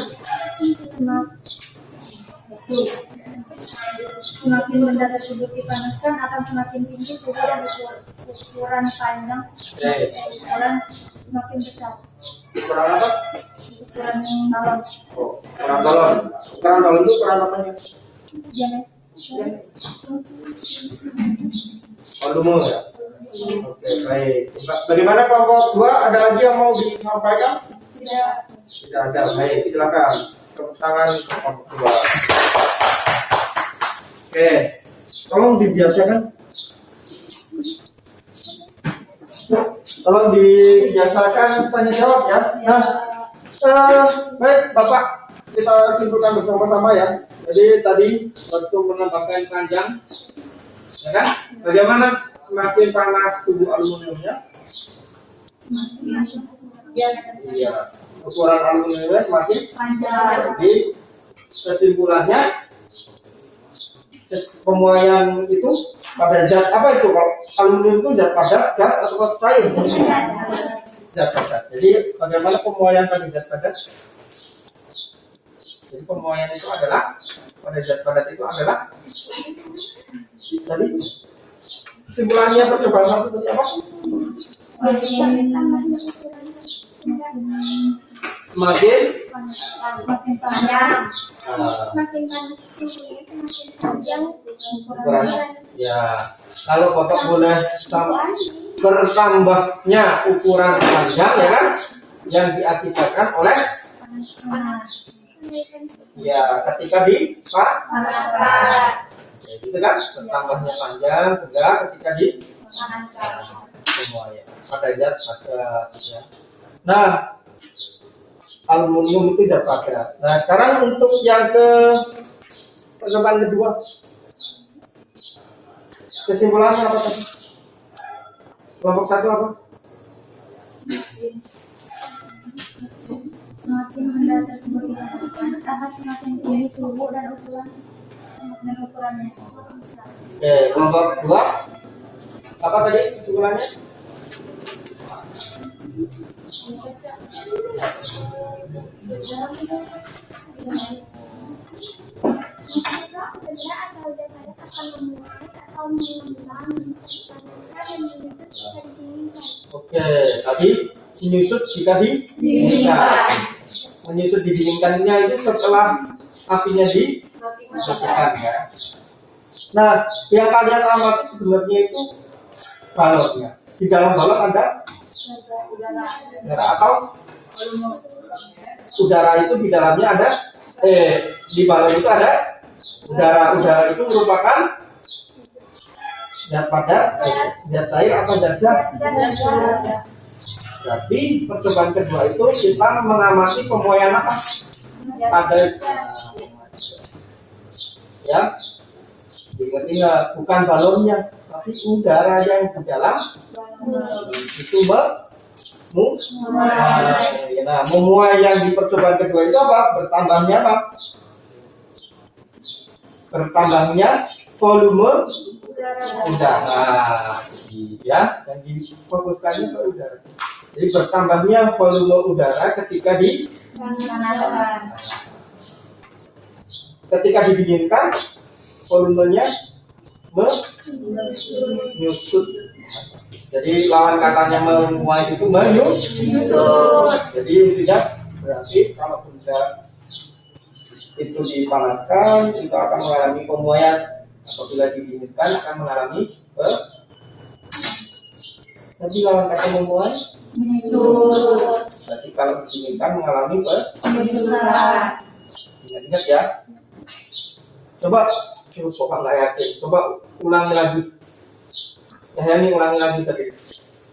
S2: Semakin benda tersebut dipanaskan akan semakin tinggi suhu dan ukuran panjang ukuran semakin besar.
S1: Ukuran apa?
S2: Ukuran balon.
S1: Oh, ukuran balon. Ukuran balon itu ukuran apanya? Volume ya. Oke, baik. Bagaimana kelompok 2? Ada lagi yang mau disampaikan?
S2: Tidak.
S1: Tidak ada. Baik, silakan. Tepuk tangan kelompok 2. Oke, tolong dibiasakan. Tolong dibiasakan tanya jawab ya. Nah, baik Bapak, kita simpulkan bersama-sama ya. Jadi tadi waktu menambahkan panjang, ya kan? Bagaimana semakin panas suhu aluminiumnya? Iya, ukuran aluminiumnya semakin
S2: Panjang.
S1: Jadi kesimpulannya pemuaian itu pada zat apa itu? Kalau aluminium itu zat padat, gas atau cair? Zat padat. Jadi bagaimana pemuaian pada zat padat? Jadi pemuaian itu adalah pada zat padat itu adalah tadi kesimpulannya percobaan 1 tadi apa? Semakin
S2: Semakin panjang.
S3: Semakin panas suhunya, semakin panjang
S1: ukuran. Ya, kalau kotak boleh bertambahnya ukuran panjang ya kan, yang diakibatkan oleh ya ketika
S2: Panaskan.
S1: ya, gitu kan, bertambahnya panjang juga ketika
S2: Panaskan.
S1: pemuaian pada zat padat ya. Nah, aluminium itu zat padat. Nah, sekarang untuk yang percobaan kedua, kesimpulannya apa tadi? Kelompok 1 apa?
S2: Semakin benda tersebut dipanaskan akan semakin tinggi suhu dan ukurannya.
S1: Oke, kelompok 2 apa tadi kesimpulannya?
S3: benda atau zat padat akan memuai atau mengembang dan menyusut jika didinginkan.
S1: Oke, tadi menyusut jika didinginkan. Menyusut didinginkannya itu setelah apinya dimatikan ya. Nah, yang kalian amati sebenarnya itu balonnya. Di dalam balon ada udara atau udara itu di dalamnya ada di balon itu ada udara. Udara itu merupakan zat padat, zat cair atau zat gas. Jadi percobaan kedua itu kita mengamati pemuaian apa? Pada ya, ingat-ingat bukan balonnya, tapi udara yang di dalam itu nah, memuai yang di percobaan kedua itu apa? Bertambahnya apa? Bertambahnya volume udara, ya, yang difokuskannya ke udara. Jadi bertambahnya volume udara ketika didinginkan, volumenya menyusut. Jadi lawan katanya memuai itu menyusut. Jadi tidak berarti kalau benda itu dipanaskan itu akan mengalami pemuaian, apabila didinginkan akan mengalami nanti lawan kata memuai
S2: Menyusut.
S1: berarti kalau didinginkan mengalami
S2: Menyusut.
S1: ingat ya. Coba kok nggak yakin, coba ulangi lagi ya, ini ulangi lagi tadi.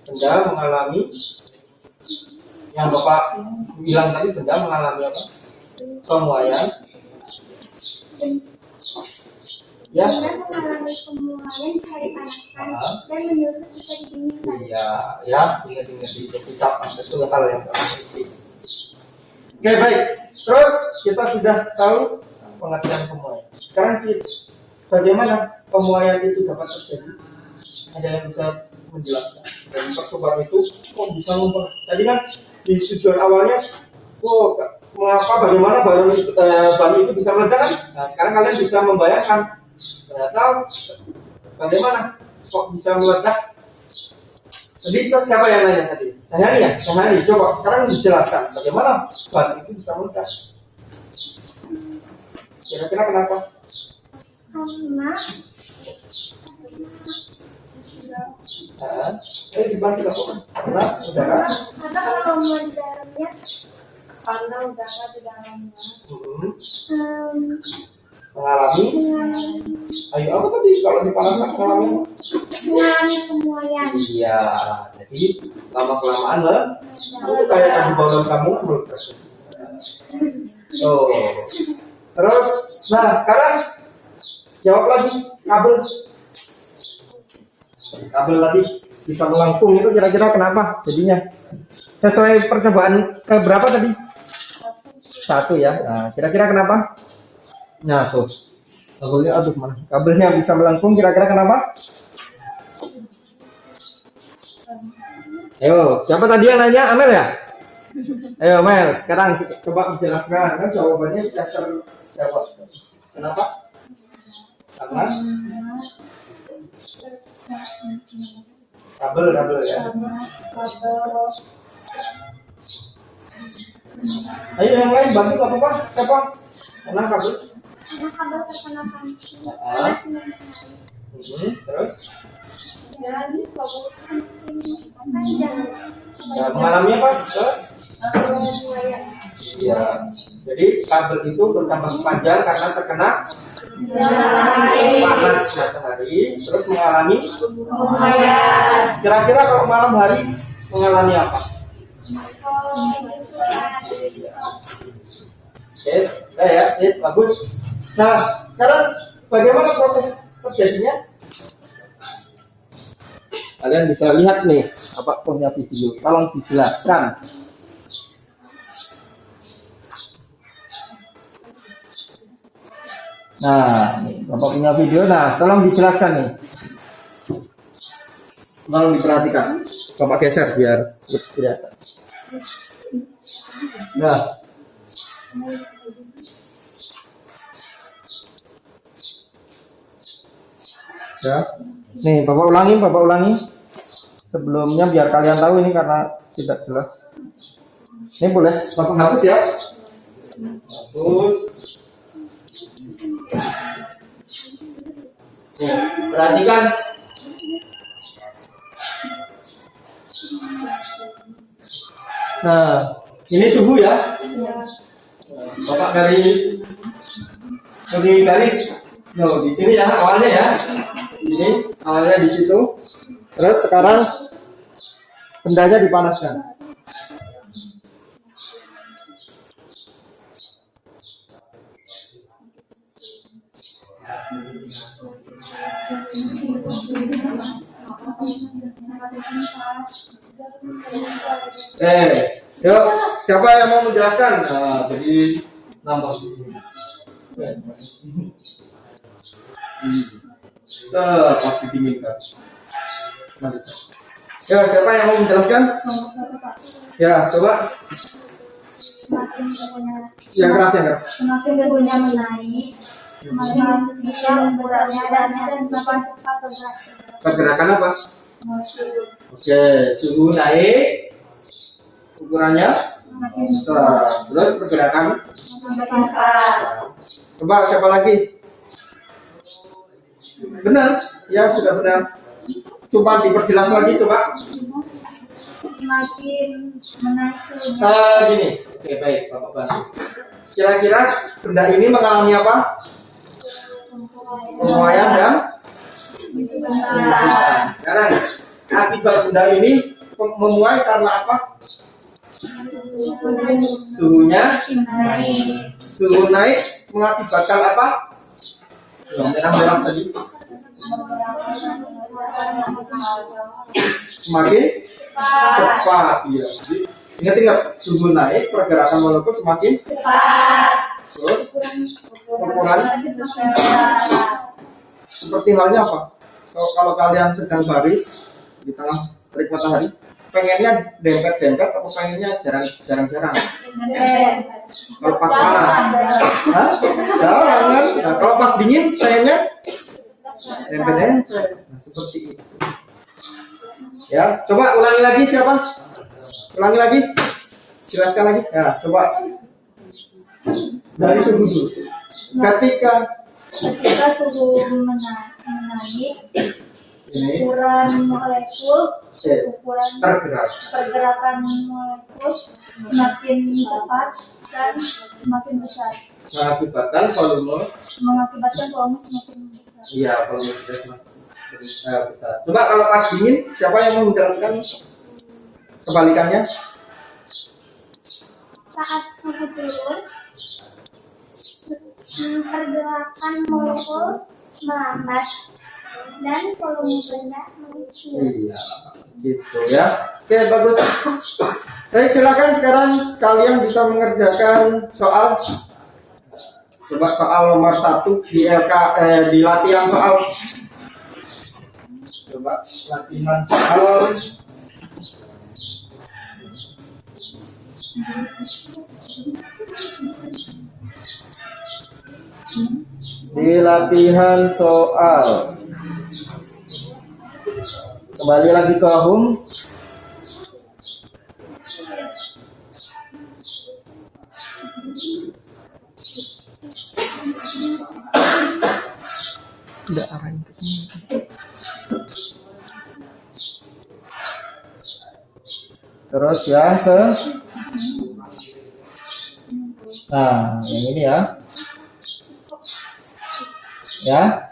S1: Benda mengalami yang Bapak bilang tadi, benda mengalami apa? Pemuaian Ya.
S3: Benda mengalami pemuaian bisa dipanaskan dan menyusut bisa didinginkan.
S1: Iya, ya, ingat-ingat itu ucapan itu hal yang paling penting. Oke, baik. Terus kita sudah tahu pengertian pemuaian. Sekarang bagaimana pemuaian itu dapat terjadi? Ada yang bisa menjelaskan? Dan percobaan itu kok bisa ngubah? Tadi kan di tujuan awalnya, mengapa bagaimana baru itu bisa meledak kan? Nah, sekarang kalian bisa membayangkan. Ternyata bagaimana kok bisa meledak? Jadi siapa yang nanya tadi? Sahani ya? Sahani, coba sekarang dijelaskan bagaimana batu itu bisa meledak. Kira-kira kenapa? Dibantu lakukan. Karena udara.
S3: Karena kalau meledaknya
S2: Karena udara di dalamnya
S1: Mengalami. Ayo apa tadi kalau dipanaskan mengalami?
S3: mengalami pemuaian.
S1: Iya. Jadi lama kelamaan lah. Itu kayak tadi balon kamu meledak. Oh. Terus, nah sekarang jawab lagi kabel tadi bisa melengkung itu kira-kira kenapa jadinya? Sesuai percobaan berapa tadi? 1 ya. Nah, kira-kira kenapa? Nah tuh kabelnya, aduh mana? Kabelnya bisa melengkung kira-kira kenapa? Ayo, siapa tadi yang nanya? Amel ya? Ayo Mel, sekarang coba menjelaskan kan jawabannya sudah terjawab. Kenapa? Karena kabel ya. Ayo yang lain bantu apa? Siapa? Karena kabel.
S3: Karena kabel terkena panas matahari.
S1: Terus?
S2: jadi kabel
S3: Panjang.
S1: Ya, mengalami apa?
S2: pemuaian
S1: Ya. Jadi kabel itu bertambah panjang karena terkena panas matahari, terus mengalami
S2: pemuaian
S1: kira-kira kalau malam hari mengalami apa? Oke, ya, sip, bagus. Nah, sekarang bagaimana proses terjadinya? Kalian bisa lihat nih, apa punya video, tolong dijelaskan. Nah, Bapak punya video, nah tolong dijelaskan nih. Tolong diperhatikan. Bapak geser biar kelihatan. Nah. Ya. Nih, Bapak ulangi. Sebelumnya biar kalian tahu ini karena tidak jelas. Ini boleh Bapak hapus ya. Hapus. Nih, perhatikan. Nah, ini suhu ya. Bapak dari garis. No, di sini ya awalnya ya. Ini awalnya di situ. Terus sekarang bendanya dipanaskan. Yuk, siapa yang mau menjelaskan? Nah, jadi nambah. Pasti diminta. Ya, siapa yang mau menjelaskan? Ya, coba.
S3: Semakin suhunya
S1: Yang keras.
S3: semakin suhunya menaik, semakin bisa ukurannya dan semakin cepat
S1: Pergerakan apa? Oke, suhu naik, ukurannya besar. Terus pergerakan. Coba siapa lagi? Benar? Ya, sudah benar. Coba diperjelas lagi, coba.
S3: semakin menaik suhunya.
S1: Gini. Oke, baik, Bapak bantu. Kira-kira benda ini mengalami apa? Pemuaian dan sekarang akibat benda ini memuai karena apa? Suhu naik mengakibatkan apa? Yang merah-merah tadi. Semakin cepat, iya. Jadi, ingat suhu naik, pergerakan molekul semakin
S2: cepat.
S1: terus ukuran seperti halnya apa? Kalau kalian sedang baris di tengah terik matahari, pengennya dempet-dempet atau pengennya jarang-jarang? Kalau pas panas, hah? Jarang kan? Nah, kalau pas dingin pengennya dempet-dempet. Nah, seperti itu. Ya, coba ulangi lagi siapa? Ulangi lagi. Jelaskan lagi. Ya, coba. Dari suhu dulu. Ketika
S3: suhu menaik,
S1: ini
S3: ukuran molekul, ukuran
S1: tergerak.
S3: pergerakan molekul semakin cepat dan semakin besar,
S1: Mengakibatkan volume.
S3: semakin besar.
S1: Iya, volume sudah semakin besar. Coba kalau pas dingin, siapa yang mau menjelaskan kebalikannya?
S3: Saat suhu turun, pergerakan molekul melambat dan volume benda mengecil.
S1: Iya, gitu ya. Oke, bagus. Baik, silakan sekarang kalian bisa mengerjakan soal. Coba soal nomor 1 di di latihan soal. Coba latihan soal. Di latihan soal. Kembali lagi ke home. Tidak arahin ke sini. Terus ya ke. Nah, yang ini ya. Ya.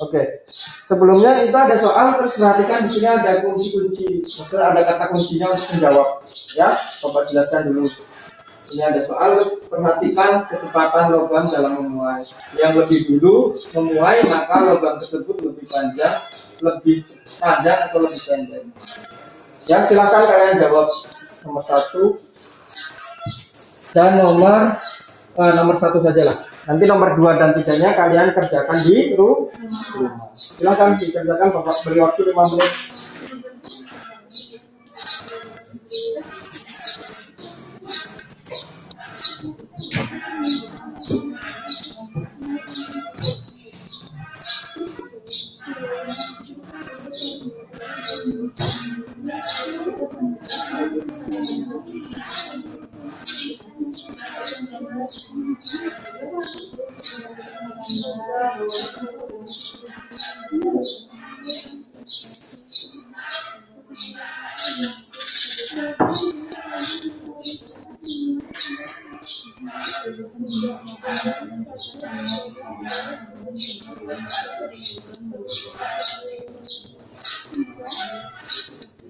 S1: Oke. Sebelumnya itu ada soal, terus perhatikan di sini ada kunci-kunci, maksudnya ada kata kuncinya untuk menjawab. Ya, Bapak jelaskan dulu. Ini ada soal, terus perhatikan kecepatan logam dalam memuai. Yang lebih dulu memuai, maka logam tersebut lebih panjang atau lebih pendek. Ya, silakan kalian jawab nomor 1 dan nomor 1 sajalah. Nanti nomor 2 dan 3-nya kalian kerjakan di rumah. Silakan dikerjakan, Bapak beri waktu 5 menit.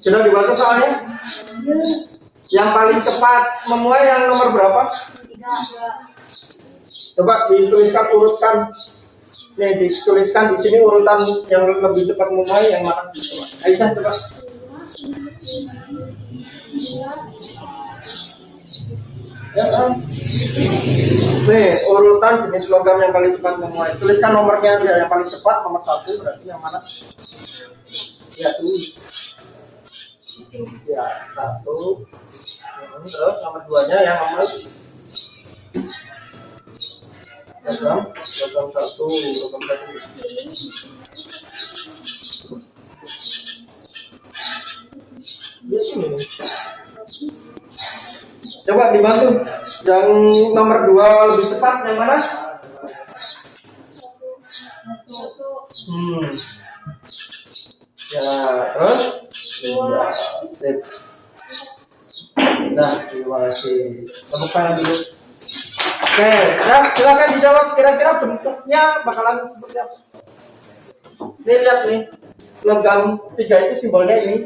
S1: Sudah dibaca soalnya? Yang paling cepat memuai yang nomor berapa? 3. Coba dituliskan urutkan. Nih, dituliskan di sini urutan yang lebih cepat memuai yang mana? Aisyah coba. Ya kan? Nih, urutan jenis logam yang paling cepat memuai. Tuliskan nomornya yang paling cepat, nomor 1 berarti yang mana? Ya, tulis. Ya, 1. Terus nomor 2-nya yang nomor logam 1. Coba dibantu. Yang nomor 2 lebih cepat yang mana? Ya, terus? Ya, sip. Nah, terima kasih. Tepuk tangan dulu. Oke, ya silakan dijawab. Kira-kira bentuknya bakalan seperti apa? Nih lihat nih. logam 3 itu simbolnya ini.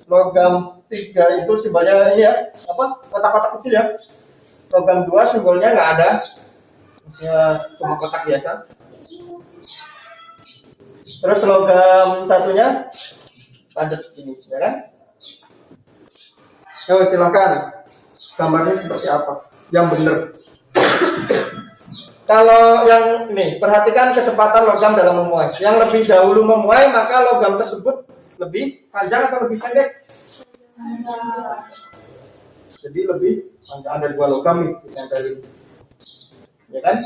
S1: Logam 3 itu simbolnya ini ya, apa? Kotak-kotak kecil ya. Logam 2 simbolnya nggak ada. Misalnya cuma kotak biasa. Terus logam satunya padat ini, ya kan? Yo, silakan. Gambarnya seperti apa? Yang benar. Kalau yang ini, perhatikan kecepatan logam dalam memuai. Yang lebih dahulu memuai, maka logam tersebut lebih panjang atau lebih pendek? Jadi lebih panjang. Ada 2 logam nih ditempelin. Ya kan?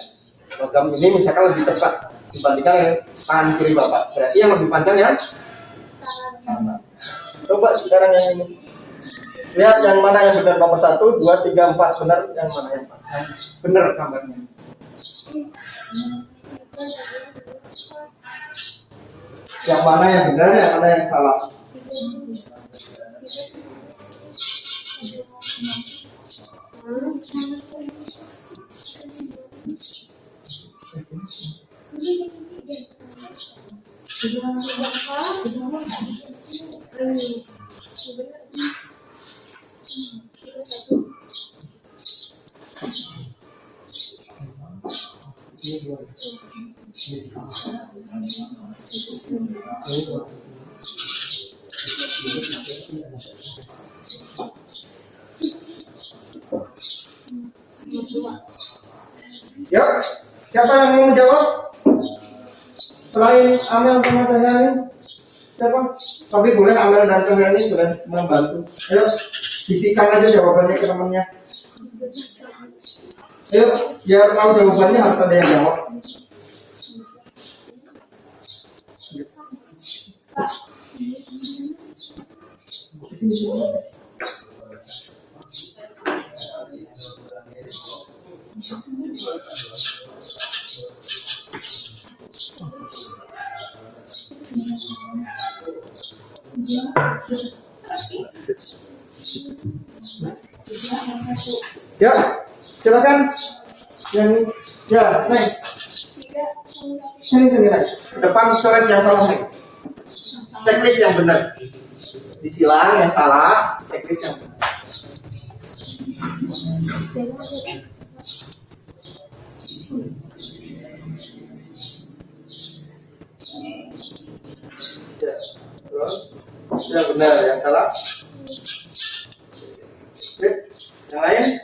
S1: Logam ini misalkan lebih cepat dibandingkan yang tangan kiri Bapak. Berarti yang lebih panjang ya? Coba sekarang yang ini. Lihat yang mana yang benar, nomor 1, 2, 3, 4. Benar yang mana yang benar gambarnya. Yang mana yang benar, yang mana yang salah. Ya, siapa yang mau menjawab? Selain Amel sama Cahyani, siapa? Tapi boleh Amel dan Cahyani boleh membantu. Ayo, bisikan aja jawabannya ke temannya. Ayo, biar tahu jawabannya harus ada yang jawab. Ya, silakan. Yang ya, naik. Sini naik. Depan coret yang salah naik. Checklist yang benar. Disilang yang salah, checklist yang benar. Ya benar, yang salah. Sip. Yang lain?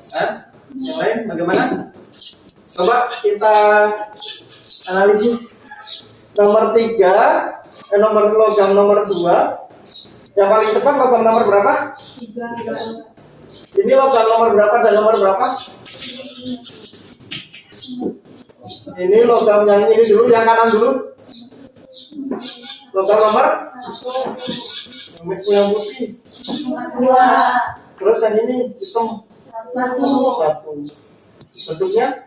S1: Hah? Yang lain bagaimana? Coba kita analisis. Nomor 3, nomor logam nomor 2. Yang paling cepat logam nomor berapa? 3. Ini logam nomor berapa dan nomor berapa? Ini logam yang ini dulu, yang kanan dulu. Logam nomor 1. Yang putih. 2. Terus yang ini hitam. 1. Bentuknya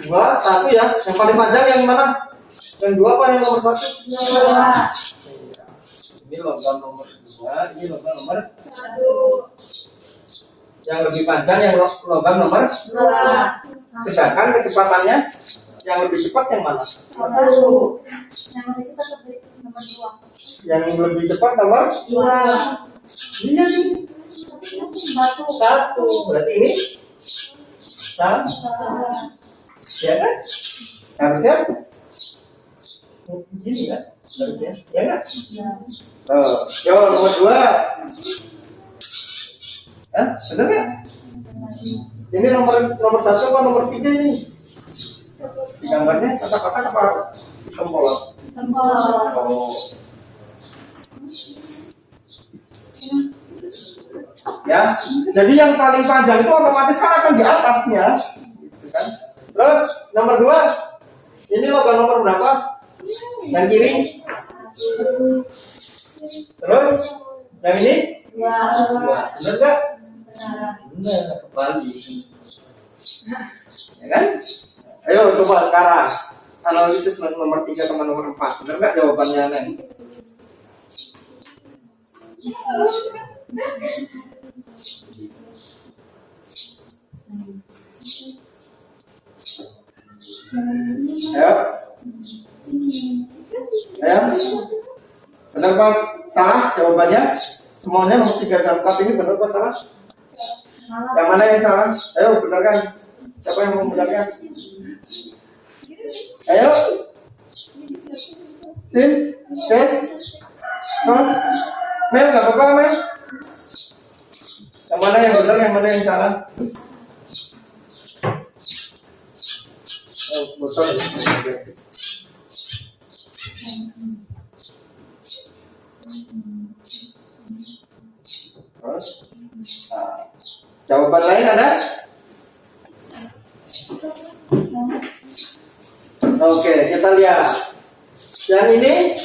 S1: 2, 1 ya. Yang paling panjang yang mana? Yang 2 apa yang nomor 1? 2. Ini logam nomor 2, ini logam nomor 1. Yang lebih panjang yang logam nomor 2. Sedangkan kecepatannya yang lebih cepat yang mana?
S3: 1. Yang lebih cepat nomor 2.
S1: Yang lebih cepat nomor 2. Iya nih. 1. Berarti ini 1. Ya kan? Harusnya gini kan? Harusnya. Ya kan? Yo, nomor 2. Hah? Benar nggak? Ini nomor 1 apa nomor 3 ini? Gambarnya kotak-kotak apa hitam polos?
S3: Hitam polos.
S1: Oh. Ya, jadi yang paling panjang itu otomatis kan akan di atasnya, gitu kan? Terus nomor 2, ini logam nomor berapa? Yang kiri. Terus yang ini? 2. Benar nggak? Benar, kembali. Ya kan? Ayo coba sekarang analisis nomor 3 sama nomor 4. Benar nggak jawabannya, Nen? Ayo, Ya. Benar pas salah jawabannya? Semuanya nomor 3 dan 4 ini benar pas salah? Yang mana yang salah? Ayo benarkan. Siapa yang mau membenarkan? Ayo. Sin, tes, terus, Mel, nggak apa-apa, Mel. Yang mana yang benar, yang mana yang salah? Oh, bocor. Terus, jawaban lain ada? Oke, kita lihat. Yang ini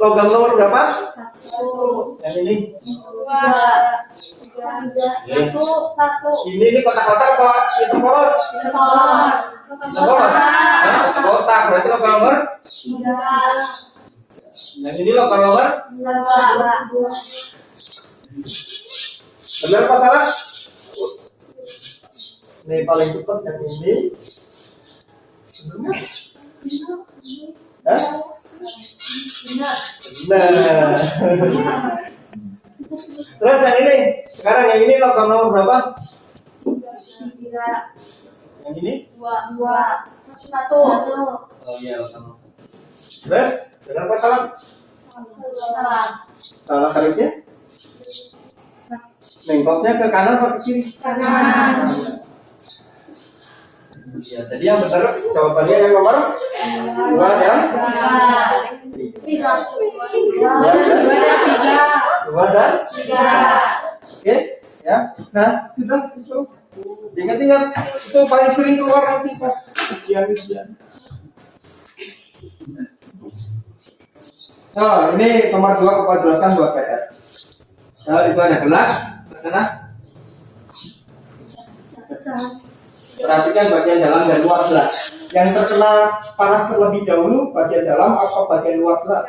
S1: logam nomor berapa?
S2: 1,
S1: Yang ini.
S2: 2, 3, 1.
S1: Ini kotak-kotak apa? Itu polos.
S2: Polos.
S1: Polos. Nah, kotak berarti logam nomor.
S2: 3,
S1: Yang ini logam nomor.
S2: 2.
S1: Benar apa salah? Ini paling cepat yang ini. Benar? Hah?
S2: Benar.
S1: Nah. Terus yang ini, sekarang yang ini logam nomor berapa?
S2: 3,
S1: Yang ini?
S2: 2, 1.
S1: Oh iya, logam nomor. Terus, benar apa salah?
S2: Salah.
S1: Salah harusnya? Nengkoknya ke kanan atau ke kiri?
S2: Kanan.
S1: Ya, tadi yang benar jawabannya yang nomor 2 dan 2 dan
S2: 3.
S1: Oke, ya. Nah, sudah itu. Ingat-ingat itu paling sering keluar nanti pas ujian. Nah, ini nomor 2 Bapak jelaskan buat PR. Nah, itu ada gelas, ke sana. Perhatikan bagian dalam dan luar gelas. Yang terkena panas terlebih dahulu bagian dalam atau bagian luar gelas?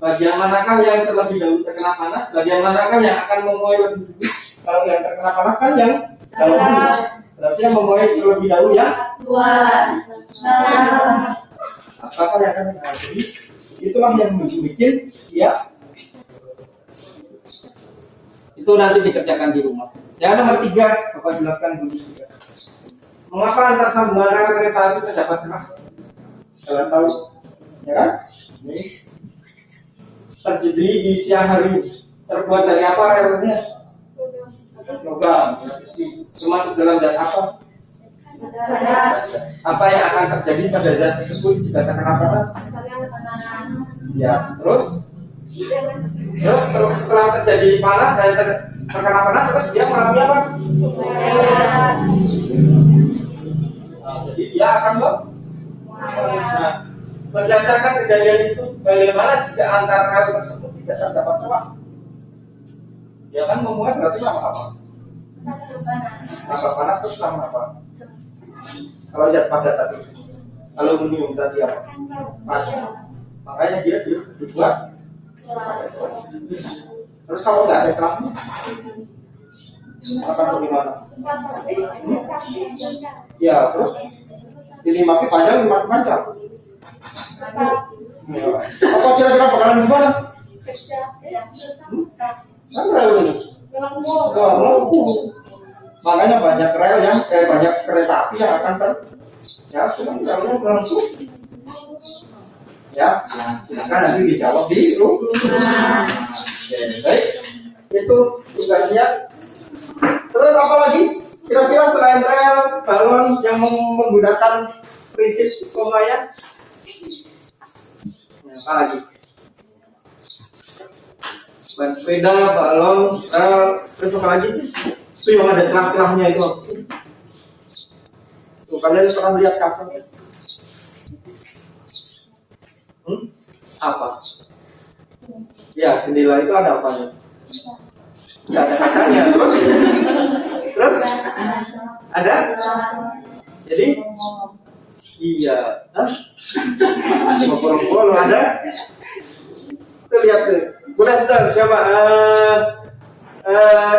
S1: Bagian manakah yang terlebih dahulu terkena panas? Bagian manakah yang akan memuai lebih dulu? Kalau yang terkena panas kan yang dalam dulu. Berarti yang memuai terlebih dahulu yang apakah yang akan terjadi? Itulah yang bikin ya. Itu nanti dikerjakan di rumah. Yang nomor 3, Bapak jelaskan dulu juga. Mengapa antar sambungan rel kereta api terdapat celah? Kalian tahu, ya kan? Ini terjadi di siang hari. Terbuat dari apa relnya? Logam, ya, besi. Termasuk dalam zat apa? Apa yang akan terjadi pada zat tersebut jika terkena panas? Ya, terus setelah terjadi panas dan terkena panas, terus dia mengalami apa? Nah, jadi dia akan nah, berdasarkan kejadian itu, bagaimana jika antar rel tersebut tidak terdapat celah? Dia kan memuat berarti lama apa? Lama panas terus lama apa? Kalau zat padat tadi, aluminium tadi apa? Padat. Makanya dia dibuat. Terus kalau nggak ada celahnya, akan bagaimana? Ya, terus ini makin panjang, makin panjang. Ya. Apa kira-kira bakalan gimana? Kan rel ini nggak melengkung. Makanya banyak rel yang banyak kereta api yang akan cuma relnya melengkung. Ya, nah, silakan nanti dijawab di rumah. Baik, itu tugasnya. Terus apa lagi? Kira-kira selain rel, balon yang menggunakan prinsip pemayan, apa lagi? Ban sepeda, balon, rel, terus apa lagi? Itu yang ada celah-celahnya itu. Tuh, kalian pernah lihat kaca? Apa? Ya, jendela itu ada apanya? Ya, ada kacanya. Terus ada? Jadi iya. Ngobrol ada? Tuh lihat tuh. Boleh bentar siapa?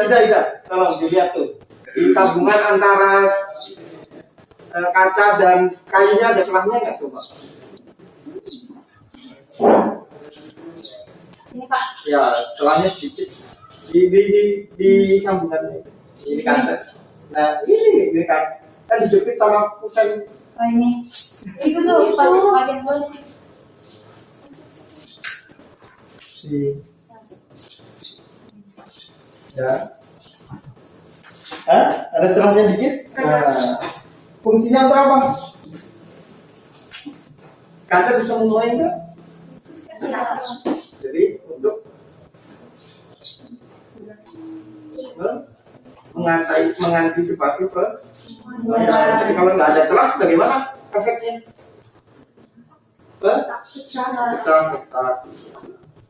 S1: Ida, tolong dilihat tuh. Di sambungan antara kaca dan kayunya ada celahnya nggak coba?
S2: Ini Pak.
S1: Ya, celahnya sedikit di sambungannya. Ini kaca. Nah, ini kan dijepit sama kusen.
S2: Oh ini. Itu tuh pas bagian bawah.
S1: Ya. Ada celahnya dikit. Nah, fungsinya untuk apa? Kaca bisa menuai enggak? Jadi untuk mengantisipasi jadi kalau nggak ada celah bagaimana efeknya? Pecah retak.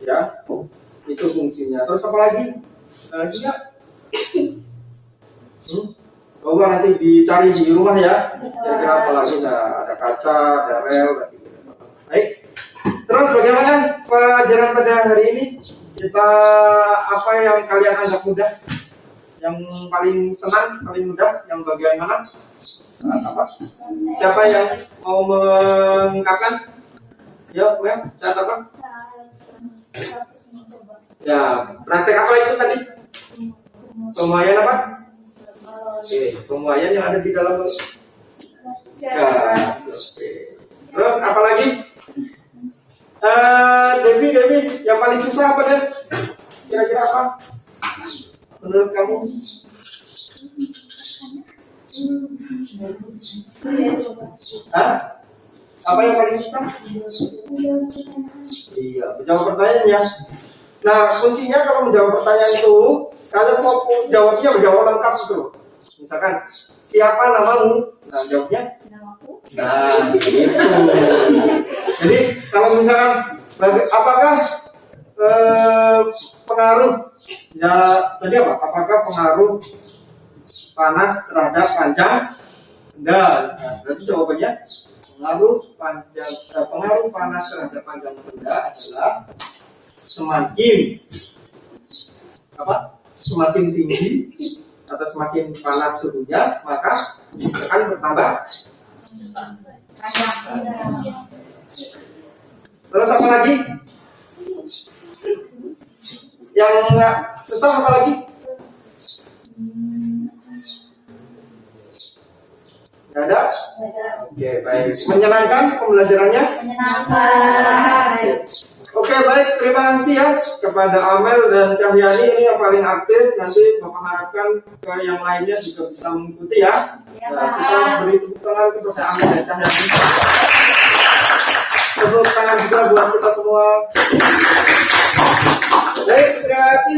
S1: Ya, itu fungsinya. Terus apa lagi? Juga coba nanti dicari di rumah ya. Kira-kira apa lagi? Nah, ada kaca, ada rel. Baik. Terus bagaimana pelajaran pada hari ini? Kita apa yang kalian anggap mudah? Yang paling senang, paling mudah, yang bagian mana? Apa? Siapa yang mau mengungkapkan? Yuk, saat apa? Ya, praktek apa itu tadi? Pemuaian apa? Oke, pemuaian yang ada di dalam. Ya, oke. Terus apa lagi? Devi, yang paling susah apa deh? Kira-kira apa? Menurut kamu? Apa yang paling susah? Iya, menjawab pertanyaan ya. Nah, kuncinya kalau menjawab pertanyaan itu, kalian mau jawabnya berjawab lengkap itu. Misalkan, siapa namamu? Nah, jawabnya?
S2: Namaku.
S1: Nah, gitu. Jadi, kalau misalkan, apakah pengaruh ya, tadi apa? Apakah pengaruh panas terhadap panjang benda? Nah, berarti jawabannya pengaruh panas terhadap panjang benda adalah semakin tinggi atau semakin panas suhunya, maka akan bertambah. Terus apa lagi? Yang nggak susah apa lagi? Nggak ada? Oke, baik. Menyenangkan pembelajarannya?
S2: Menyenangkan.
S1: Oke, baik. Terima kasih ya kepada Amel dan Cahyani ini yang paling aktif. Nanti Bapak harapkan ke yang lainnya juga bisa mengikuti ya. Nah, kita beri tepuk tangan kepada Amel dan Cahyani. Tepuk tangan juga buat kita semua. Baik, terima kasih.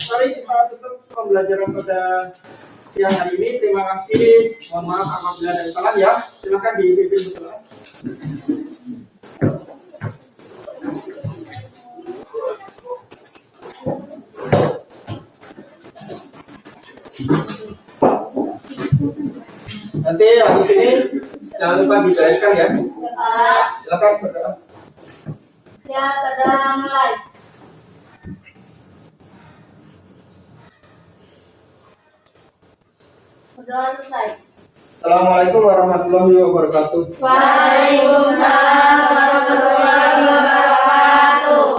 S1: Mari kita tutup pembelajaran pada siang hari ini. Terima kasih. Mohon maaf apabila ada kesalahan ya. Silakan dipimpin betul. Nanti habis ini jangan lupa dibereskan ya. Silakan berdoa.
S2: Siap, pada mulai. Berdoa selesai.
S1: Assalamualaikum warahmatullahi wabarakatuh.
S2: Waalaikumsalam warahmatullahi wabarakatuh.